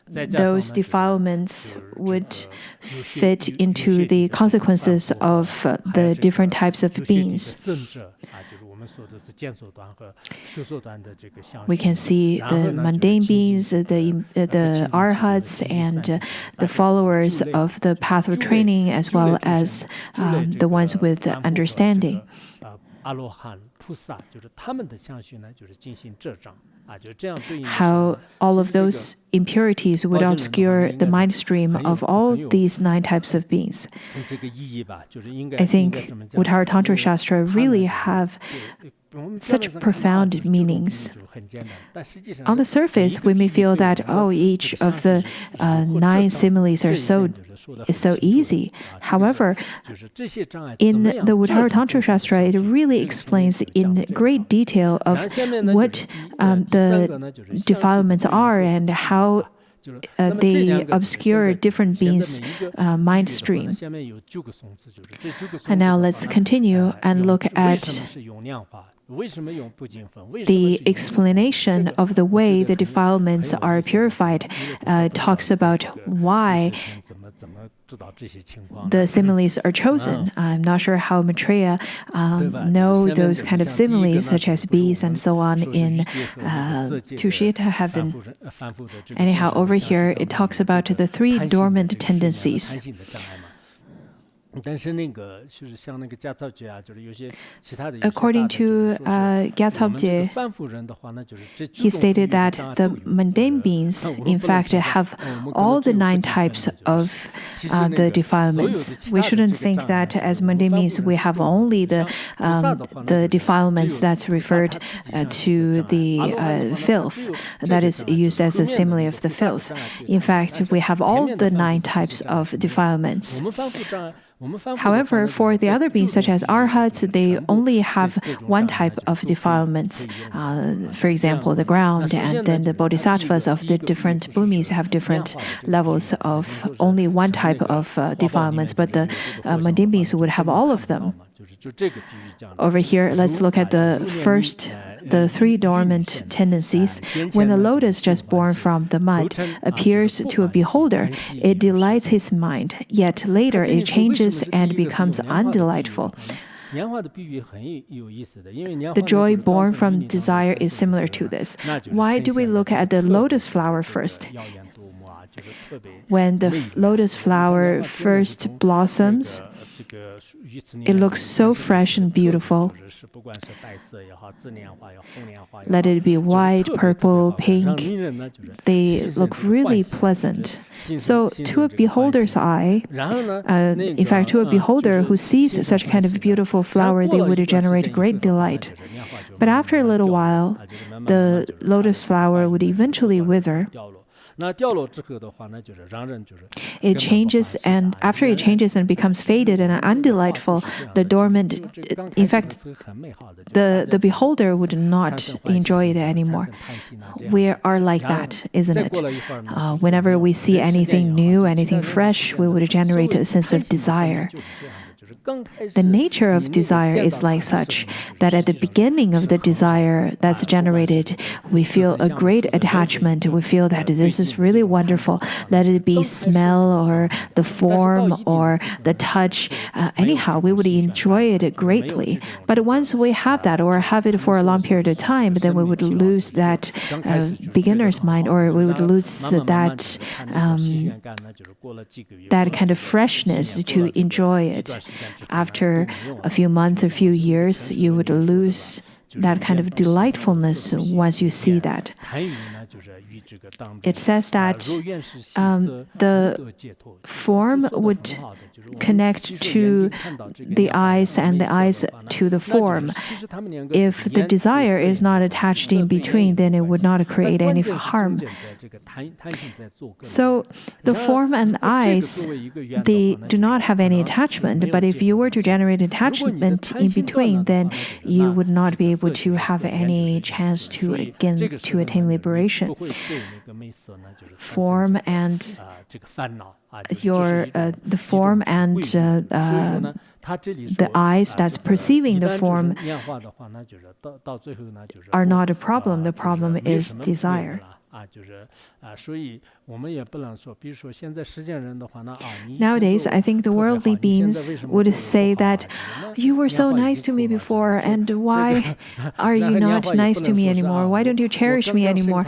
Speaker 2: those defilements would fit into the consequences of the different types of beings. We can see the mundane beings, the arhats, and the followers of the path of training, as well as the ones with understanding. How all of those impurities would obscure the mind stream of all these 9 types of beings. I think Uttaratantra Shastra really have such profound meanings. On the surface, we may feel that, each of the 9 similes is so easy. However, in the Uttaratantra Shastra, it really explains in great detail of what the defilements are and how they obscure different beings' mind stream. And now let's continue and look at the explanation of the way the defilements are purified. Talks about why the similes are chosen. I'm not sure how Maitreya know those kind of similes, such as bees and so on, in Tushita heaven. Anyhow, over here it talks about the 3 dormant tendencies. According to Gyatsobje, he stated that the mundane beings, in fact, have all the 9 types of the defilements. We shouldn't think that as mundane beings we have only the defilements that's referred to the filth, that is used as a simile of the filth. In fact, we have all the 9 types of defilements. However, for the other beings, such as arhats, they only have 1 type of defilements. For example, the ground, and then the bodhisattvas of the different bhumis have different levels of only 1 type of defilements, but the mundane beings would have all of them. Over here, let's look at the 3 dormant tendencies. When a lotus just born from the mud appears to a beholder, it delights his mind, yet later it changes and becomes undelightful. The joy born from desire is similar to this. Why do we look at the lotus flower first? When the lotus flower first blossoms, it looks so fresh and beautiful. Let it be white, purple, pink. They look really pleasant. So to a beholder's eye, in fact, to a beholder who sees such kind of beautiful flower, they would generate great delight. But after a little while, the lotus flower would eventually wither. It changes, and after it changes and becomes faded and undelightful, the dormant, in fact, the beholder would not enjoy it anymore. We are like that, isn't it? Whenever we see anything new, anything fresh, we would generate a sense of desire. The nature of desire is like such that at the beginning of the desire that's generated, we feel a great attachment. We feel that this is really wonderful. Let it be smell or the form or the touch. Anyhow, we would enjoy it greatly. But once we have that or have it for a long period of time, then we would lose that beginner's mind, or we would lose that kind of freshness to enjoy it. After a few months, a few years, you would lose that kind of delightfulness once you see that. It says that the form would connect to the eyes and the eyes to the form. If the desire is not attached in between, then it would not create any harm. So the form and eyes, they do not have any attachment, but if you were to generate attachment in between, then you would not be able to have any chance to attain liberation. Form and the form and the eyes that's perceiving the form are not a problem. The problem is desire. Nowadays, I think the worldly beings would say that you were so nice to me before, and why are you not nice to me anymore? Why don't you cherish me anymore?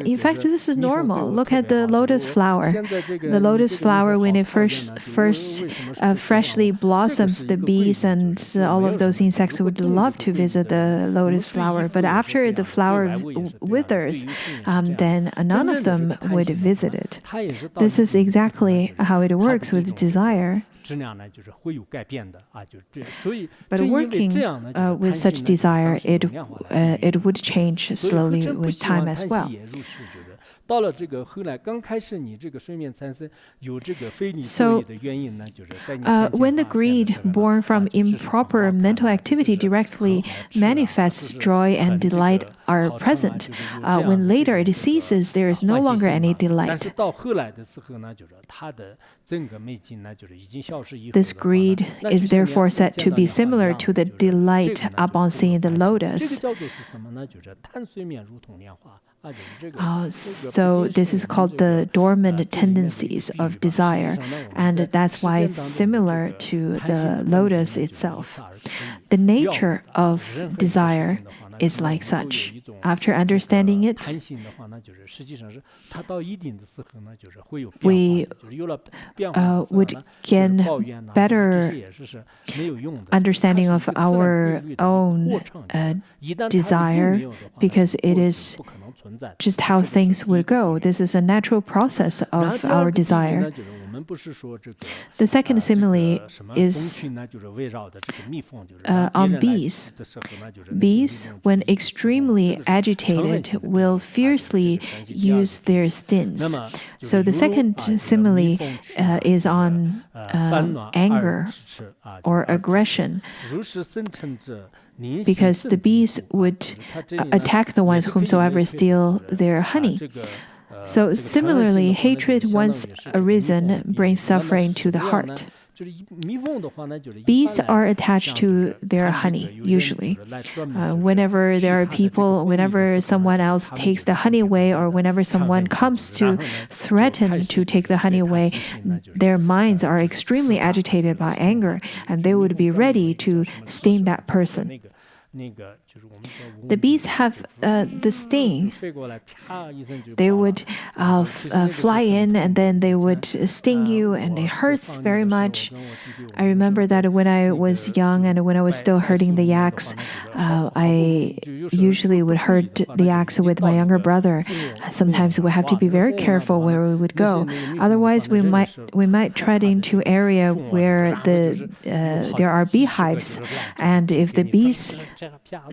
Speaker 2: In fact, this is normal. Look at the lotus flower. The lotus flower, when it first freshly blossoms, the bees and all of those insects would love to visit the lotus flower. But after the flower withers, then none of them would visit it. This is exactly how it works with desire. But working with such desire, it would change slowly with time as well. So, when the greed born from improper mental activity directly manifests joy and delight are present, when later it ceases, there is no longer any delight. This greed is therefore said to be similar to the delight upon seeing the lotus. So this is called the dormant tendencies of desire, and that's why it's similar to the lotus itself. The nature of desire is like such. After understanding it, we would gain better understanding of our own desire, because it is just how things would go. This is a natural process of our desire. The second simile is on bees. Bees, when extremely agitated, will fiercely use their stings. So the second simile is on anger or aggression, because the bees would attack the ones whomsoever steal their honey. So similarly, hatred once arisen brings suffering to the heart. Bees are attached to their honey, usually. Whenever there are people, whenever someone else takes the honey away, or whenever someone comes to threaten to take the honey away, their minds are extremely agitated by anger, and they would be ready to sting that person. The bees have the sting. They would fly in, and then they would sting you, and it hurts very much. I remember that when I was young and when I was still herding the yaks, I usually would herd the yaks with my younger brother. Sometimes we have to be very careful where we would go. Otherwise, we might tread into area where there are beehives, and if the bees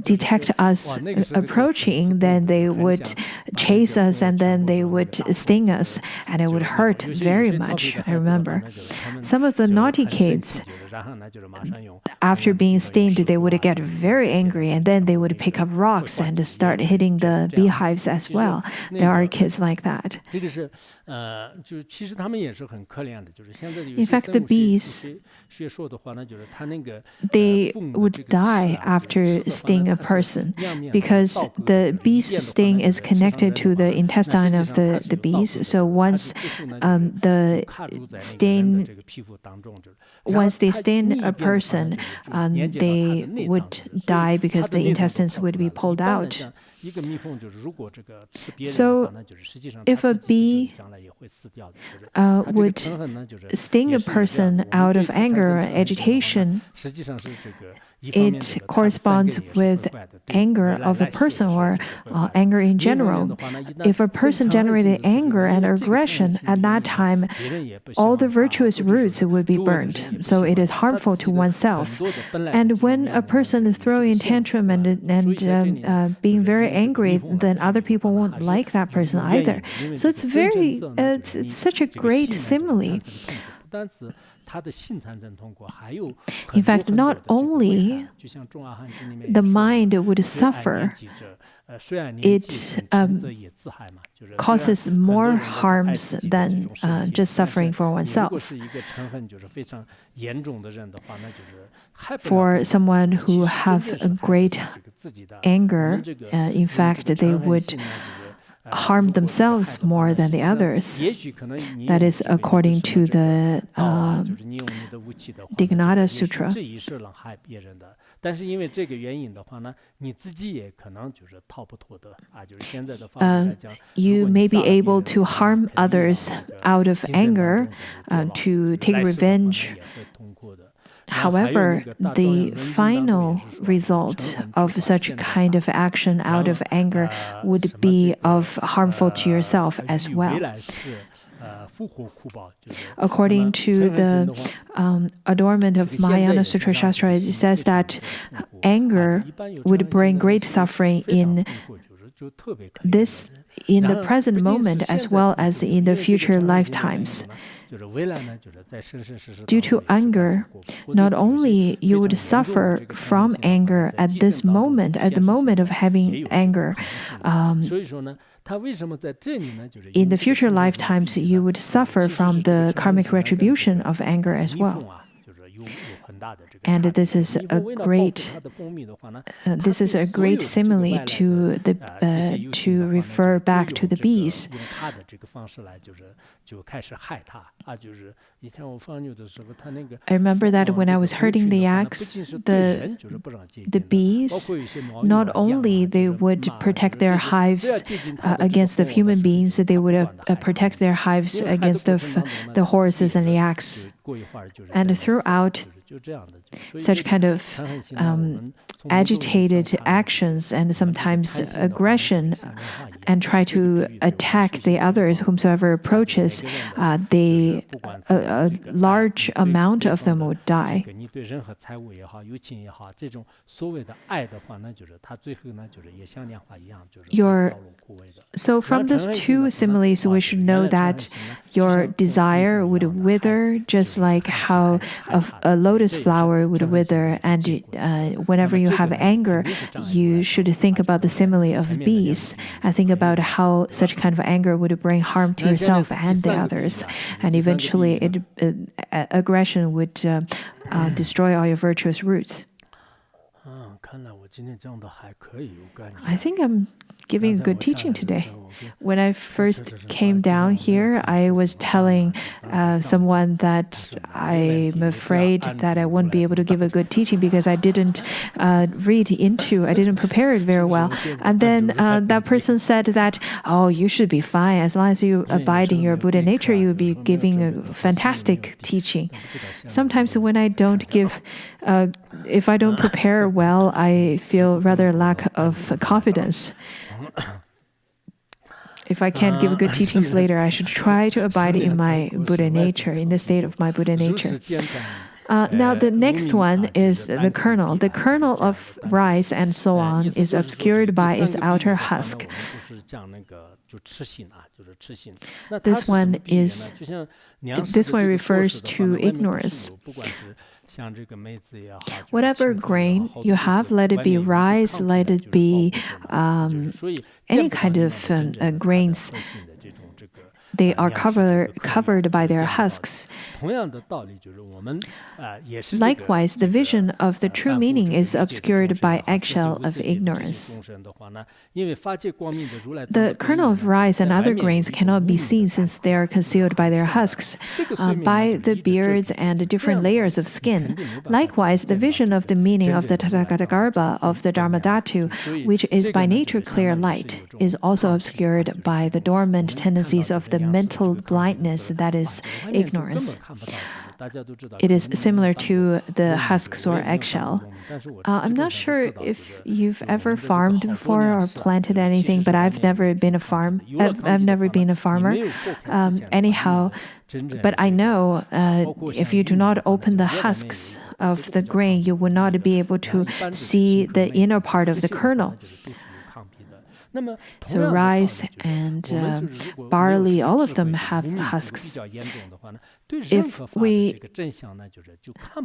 Speaker 2: detect us approaching, then they would chase us, and then they would sting us, and it would hurt very much, I remember. Some of the naughty kids, after being stinged, they would get very angry, and then they would pick up rocks and start hitting the beehives as well. There are kids like that. In fact, the bees, they would die after sting a person, because the bee's sting is connected to the intestine of the bees. So once they sting a person, they would die because the intestines would be pulled out. So if a bee would sting a person out of anger or agitation, it corresponds with anger of a person, or anger in general. If a person generated anger and aggression at that time, all the virtuous roots would be burned. So it is harmful to oneself. And when a person is throwing a tantrum and being very angry, then other people won't like that person either. So it's such a great simile. In fact, not only the mind would suffer, it causes more harms than just suffering for oneself. For someone who have a great anger, in fact, they would harm themselves more than the others. That is according to the Dignata Sutra. You may be able to harm others out of anger, to take revenge. However, the final result of such a kind of action out of anger would be harmful to yourself as well. According to the adornment of Mahayana Sutra Shastra, it says that anger would bring great suffering in the present moment as well as in the future lifetimes. Due to anger, not only you would suffer from anger at this moment, at the moment of having anger, in the future lifetimes you would suffer from the karmic retribution of anger as well. And this is a great simile to refer back to the bees. I remember that when I was herding the yaks, the bees, not only they would protect their hives against the human beings, they would protect their hives against the horses and yaks. And throughout such kind of agitated actions and sometimes aggression, and try to attack the others, whomsoever approaches, a large amount of them would die. So from these two similes, we should know that your desire would wither just like how a lotus flower would wither, and whenever you have anger, you should think about the simile of bees and think about how such kind of anger would bring harm to yourself and the others, and eventually aggression would destroy all your virtuous roots. I think I'm giving a good teaching today. When I first came down here, I was telling someone that I'm afraid that I won't be able to give a good teaching because I didn't I didn't prepare it very well. And then that person said that, oh, you should be fine. As long as you abide in your Buddha nature, you'll be giving a fantastic teaching. Sometimes when I don't if I don't prepare well, I feel rather lack of confidence. If I can't give good teachings later, I should try to abide in my Buddha nature, in the state of my Buddha nature. Now, the next one is the kernel. The kernel of rice and so on is obscured by its outer husk. This one refers to ignorance. Whatever grain you have, let it be rice, let it be any kind of grains, they are covered by their husks. Likewise, the vision of the true meaning is obscured by eggshell of ignorance. The kernel of rice and other grains cannot be seen since they are concealed by their husks, by the beards and different layers of skin. Likewise, the vision of the meaning of the Tathagata of the Dharmadhatu, which is by nature clear light, is also obscured by the dormant tendencies of the mental blindness, that is, ignorance. It is similar to the husks or eggshell. I'm not sure if you've ever farmed before or planted anything, but I've never been a farmer. Anyhow, but I know if you do not open the husks of the grain, you will not be able to see the inner part of the kernel. So rice and barley, all of them have husks. if we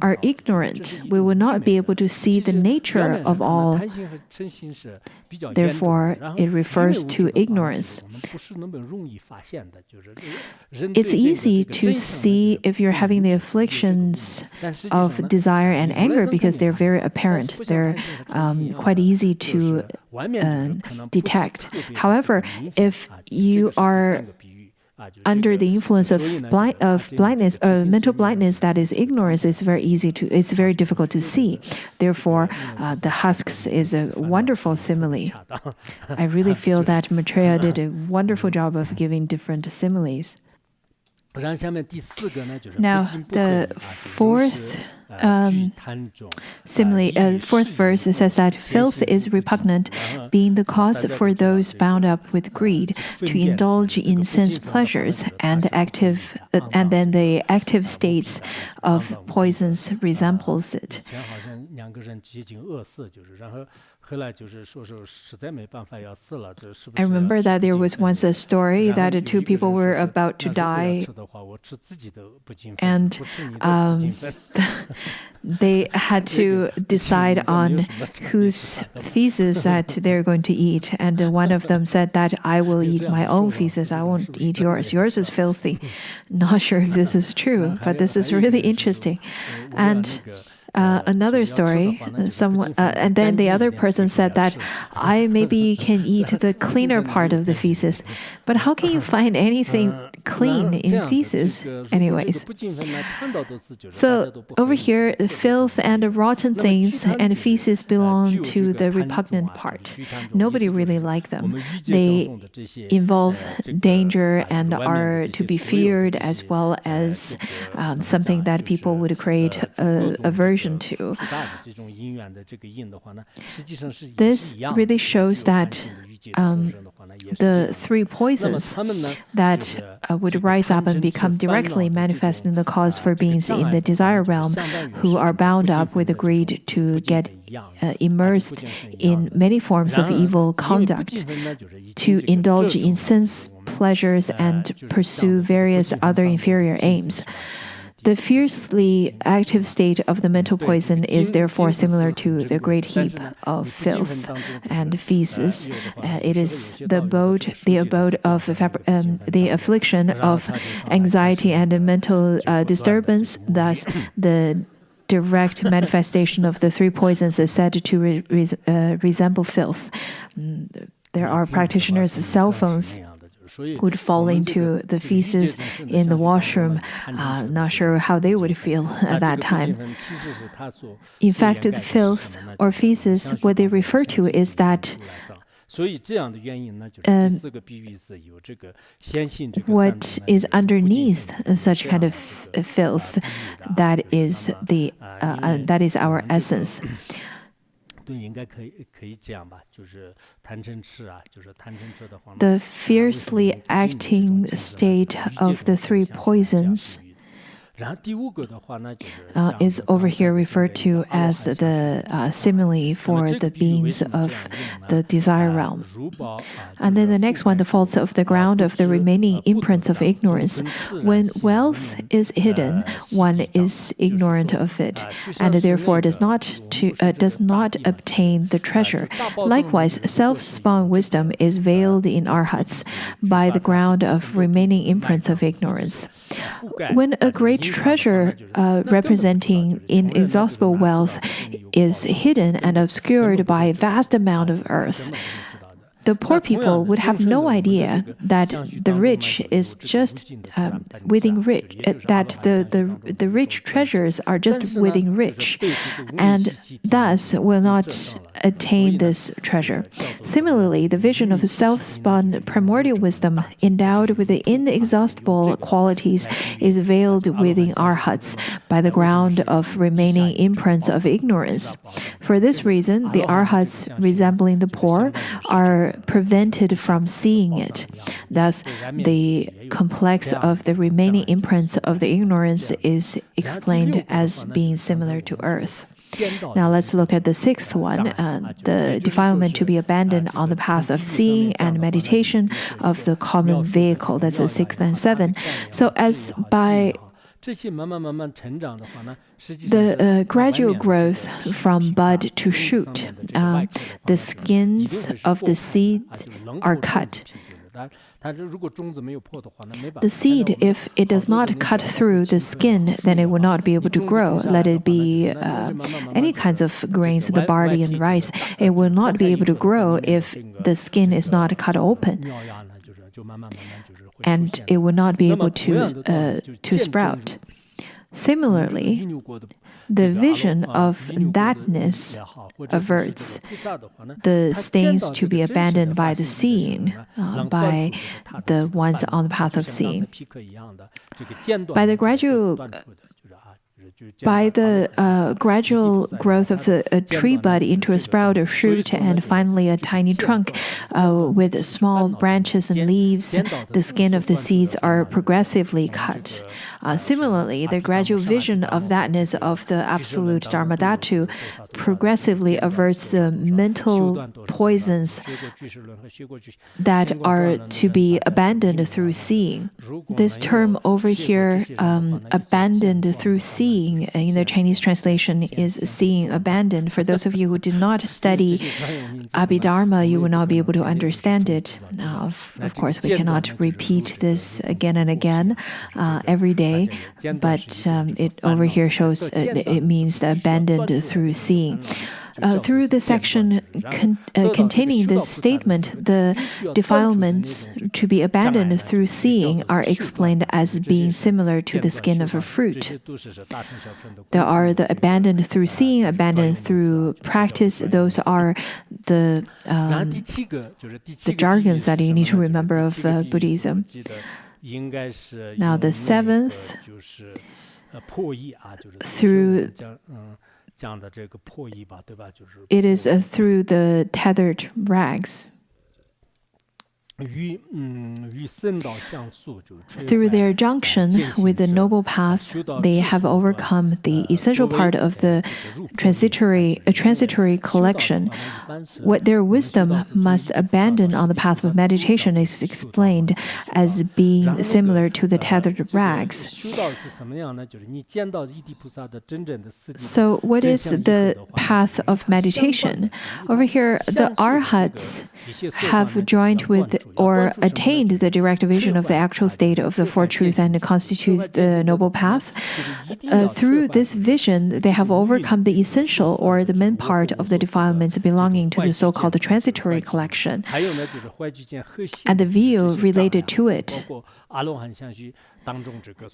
Speaker 2: are ignorant, we will not be able to see the nature of all. Therefore, it refers to ignorance. It's easy to see if you're having the afflictions of desire and anger because they're very apparent. They're quite easy to detect. However, if you are under the influence of blindness, mental blindness, that is ignorance, it's very difficult to see. Therefore, the husks is a wonderful simile. I really feel that Maitreya did a wonderful job of giving different similes. Now, the fourth fourth verse says that filth is repugnant, being the cause for those bound up with greed to indulge in sense pleasures, and then the active states of poisons resembles it. I remember that there was once a story that two people were about to die, and they had to decide on whose feces that they're going to eat. And one of them said that I will eat my own feces, I won't eat yours. Yours is filthy. Not sure if this is true, but this is really interesting. And another story, and then the other person said that I maybe can eat the cleaner part of the feces, but how can you find anything clean in feces anyways? So over here, the filth and rotten things and feces belong to the repugnant part. Nobody really likes them. They involve danger and are to be feared, as well as something that people would create aversion to. This really shows that the three poisons that would rise up and become directly manifest in the cause for beings in the desire realm who are bound up with the greed to get immersed in many forms of evil conduct, to indulge in sense pleasures and pursue various other inferior aims. The fiercely active state of the mental poison is therefore similar to the great heap of filth and feces. It is the abode of the affliction of anxiety and mental disturbance. Thus, the direct manifestation of the three poisons is said to resemble filth. There are practitioners' cell phones would fall into the feces in the washroom. Not sure how they would feel at that time. In fact, the filth or feces, what they refer to is that what is underneath such kind of filth, that is our essence. The fiercely acting state of the three poisons is over here referred to as the simile for the beings of the desire realm. And then the next one, the faults of the ground of the remaining imprints of ignorance. When wealth is hidden, one is ignorant of it, and therefore does not obtain the treasure. Likewise, self-spawn wisdom is veiled in arhats by the ground of remaining imprints of ignorance. When a great treasure representing inexhaustible wealth is hidden and obscured by a vast amount of earth, the poor people would have no idea that the rich is just within rich, that the rich treasures are just within rich, and thus will not attain this treasure. Similarly, the vision of self-spawn primordial wisdom endowed with the inexhaustible qualities is veiled within arhats by the ground of remaining imprints of ignorance. For this reason, the arhats resembling the poor are prevented from seeing it. Thus, the complex of the remaining imprints of the ignorance is explained as being similar to earth. Now let's look at the sixth one, the defilement to be abandoned on the path of seeing and meditation of the common vehicle. That's the sixth and seventh. So as by The gradual growth from bud to shoot, the skins of the seed are cut. The seed, if it does not cut through the skin, then it will not be able to grow. Let it be any kinds of grains, the barley and rice. It will not be able to grow if the skin is not cut open. And it will not be able to sprout. Similarly, the vision of thatness averts the stains to be abandoned by the seeing, by the ones on the path of seeing. By the gradual growth of a tree bud into a sprout or shoot, and finally a tiny trunk with small branches and leaves, the skin of the seeds are progressively cut. Similarly, the gradual vision of thatness of the absolute Dharmadhatu progressively averts the mental poisons that are to be abandoned through seeing. This term over here, abandoned through seeing, in the Chinese translation is seeing abandoned. For those of you who did not study Abhidharma, you will not be able to understand it. Now, of course, we cannot repeat this again and again every day, but it over here shows it means abandoned through seeing. Through the section containing this statement, the defilements to be abandoned through seeing are explained as being similar to the skin of a fruit. There are the abandoned through seeing, abandoned through practice. Those are the jargons that you need to remember of Buddhism. Now, the seventh, through it is through the tethered rags. Through their junction with the noble path, they have overcome the essential part of the transitory collection. What their wisdom must abandon on the path of meditation is explained as being similar to the tethered rags. So, what is the path of meditation? Over here, the arhats have joined with or attained the direct vision of the actual state of the Four Truths and constitutes the Noble Path. Through this vision, they have overcome the essential or the main part of the defilements belonging to the so-called transitory collection and the view related to it.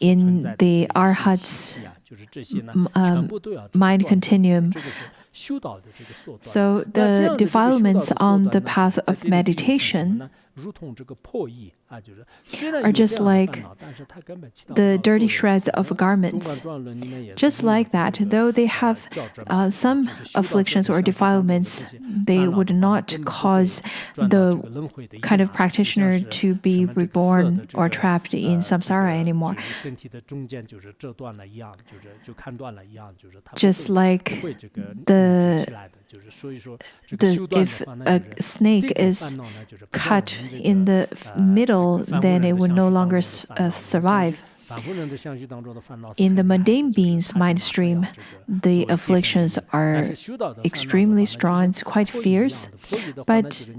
Speaker 2: In the Arhat's mind continuum, so the defilements on the path of meditation are just like the dirty shreds of garments. Just like that, though they have some afflictions or defilements, they would not cause the kind of practitioner to be reborn or trapped in samsara anymore. Just like if a snake is cut in the middle, then it will no longer survive. In the mundane being's mind stream, the afflictions are extremely strong, it's quite fierce, but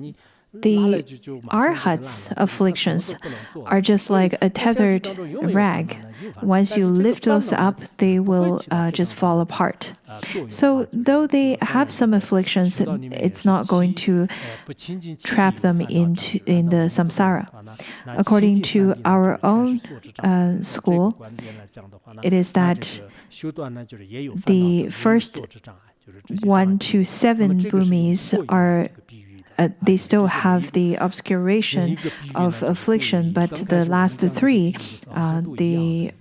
Speaker 2: the arhat's afflictions are just like a tethered rag. Once you lift those up, they will just fall apart. So, though they have some afflictions, it's not going to trap them in the samsara. According to our own school, it is that the first 1 to 7 bhumis are they still have the obscuration of affliction, but the last 3, they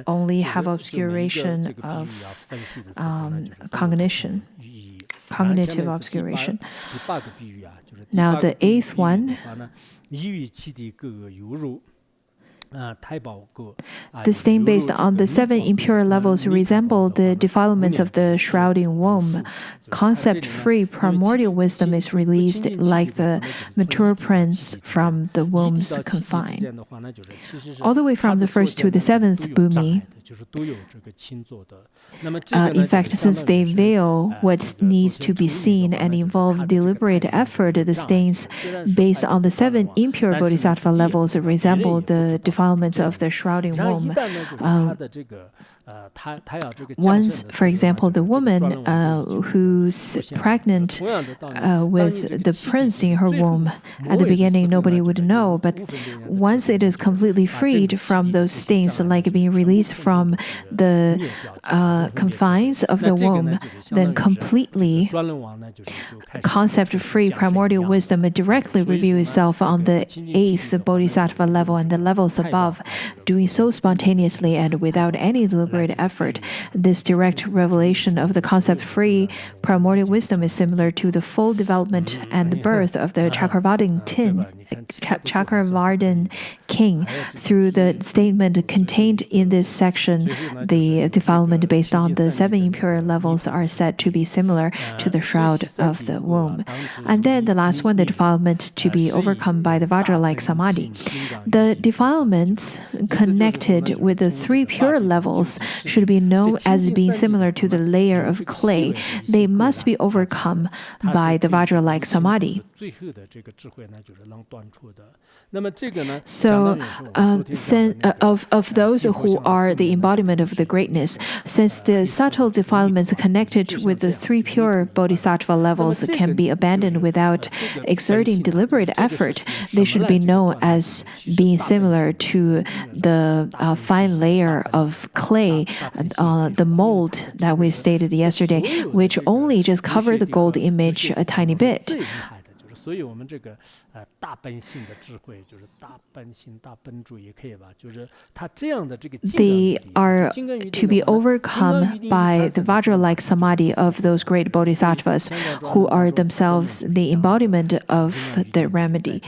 Speaker 2: only have obscuration of cognitive obscuration. Now, the 8th one The stain based on the 7 impure levels resemble the defilements of the shrouding womb. Concept-free primordial wisdom is released like the mature prince from the womb's confine. All the way from the first to the seventh bhumi, in fact, since they veil what needs to be seen and involve deliberate effort, the stains based on the 7 impure bodhisattva levels resemble the defilements of the shrouding womb. Once, for example, the woman who's pregnant with the prince in her womb, at the beginning nobody would know, but once it is completely freed from those stains, like being released from the confines of the womb, then completely concept-free primordial wisdom directly reveals itself on the 8th bodhisattva level and the levels above, doing so spontaneously and without any deliberate effort. This direct revelation of the concept-free primordial wisdom is similar to the full development and birth of the Chakravartin king. Through the statement contained in this section, the defilement based on the 7 impure levels are said to be similar to the shroud of the womb. And then the last one, the defilement to be overcome by the Vajra-like samadhi. The defilements connected with the 3 pure levels should be known as being similar to the layer of clay. They must be overcome by the Vajra-like samadhi. So, of those who are the embodiment of the greatness, since the subtle defilements connected with the 3 pure bodhisattva levels can be abandoned without exerting deliberate effort, they should be known as being similar to the fine layer of clay, the mold that we stated yesterday, which only just cover the gold image a tiny bit. They are to be overcome by the Vajra-like samadhi of those great bodhisattvas who are themselves the embodiment of the remedy.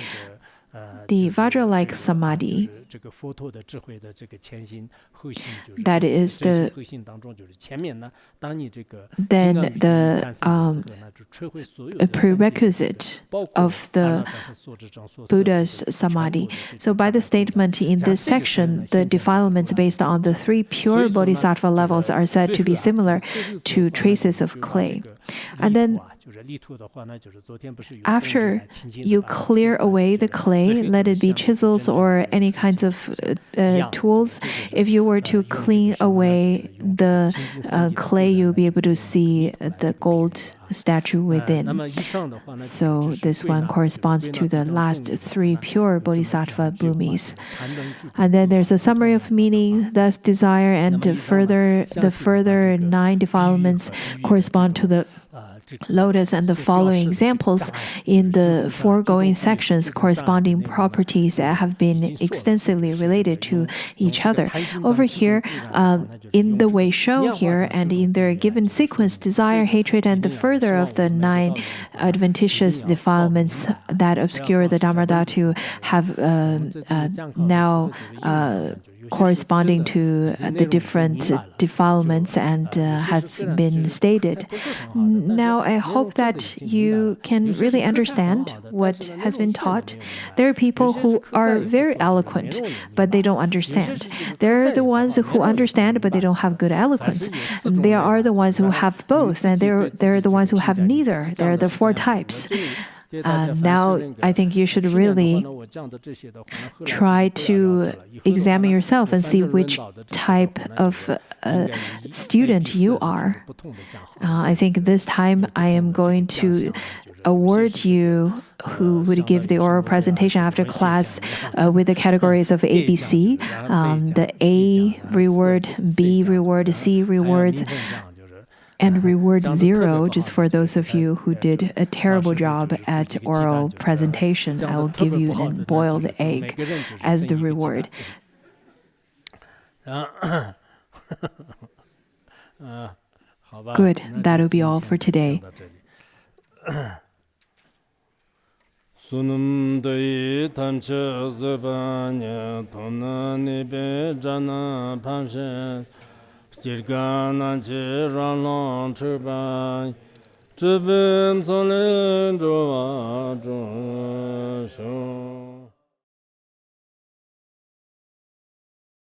Speaker 2: The Vajra-like samadhi, that is the a prerequisite of the Buddha's samadhi. So by the statement in this section, the defilements based on the 3 pure bodhisattva levels are said to be similar to traces of clay. And then after you clear away the clay, let it be chisels or any kinds of tools, if you were to clean away the clay, you'll be able to see the gold statue within. So this one corresponds to the last 3 pure bodhisattva bhumis. And then there's a summary of meaning. Thus, desire and the further 9 defilements correspond to the lotus, and the following examples in the foregoing sections corresponding properties that have been extensively related to each other. Over here, in the way shown here and in their given sequence, desire, hatred, and the further of the 9 adventitious defilements that obscure the Dharmadhatu have now corresponding to the different defilements and have been stated. Now, I hope that you can really understand what has been taught. There are people who are very eloquent, but they don't understand. There are the ones who understand, but they don't have good eloquence. There are the ones who have both, and there are the ones who have neither. There are the 4 types. Now, I think you should really try to examine yourself and see which type of student you are. I think this time I am going to award you who would give the oral presentation after class with the categories of ABC, the A reward, B reward, C rewards, and reward 0, just for those of you who did a terrible job at oral presentation. I will give you a boiled egg as the reward. Good, that'll be all for today.
Speaker 1: Sunum doi tancha zebanya tonani be jana panshe jirgana je ranon turbai Chibim solen joa jo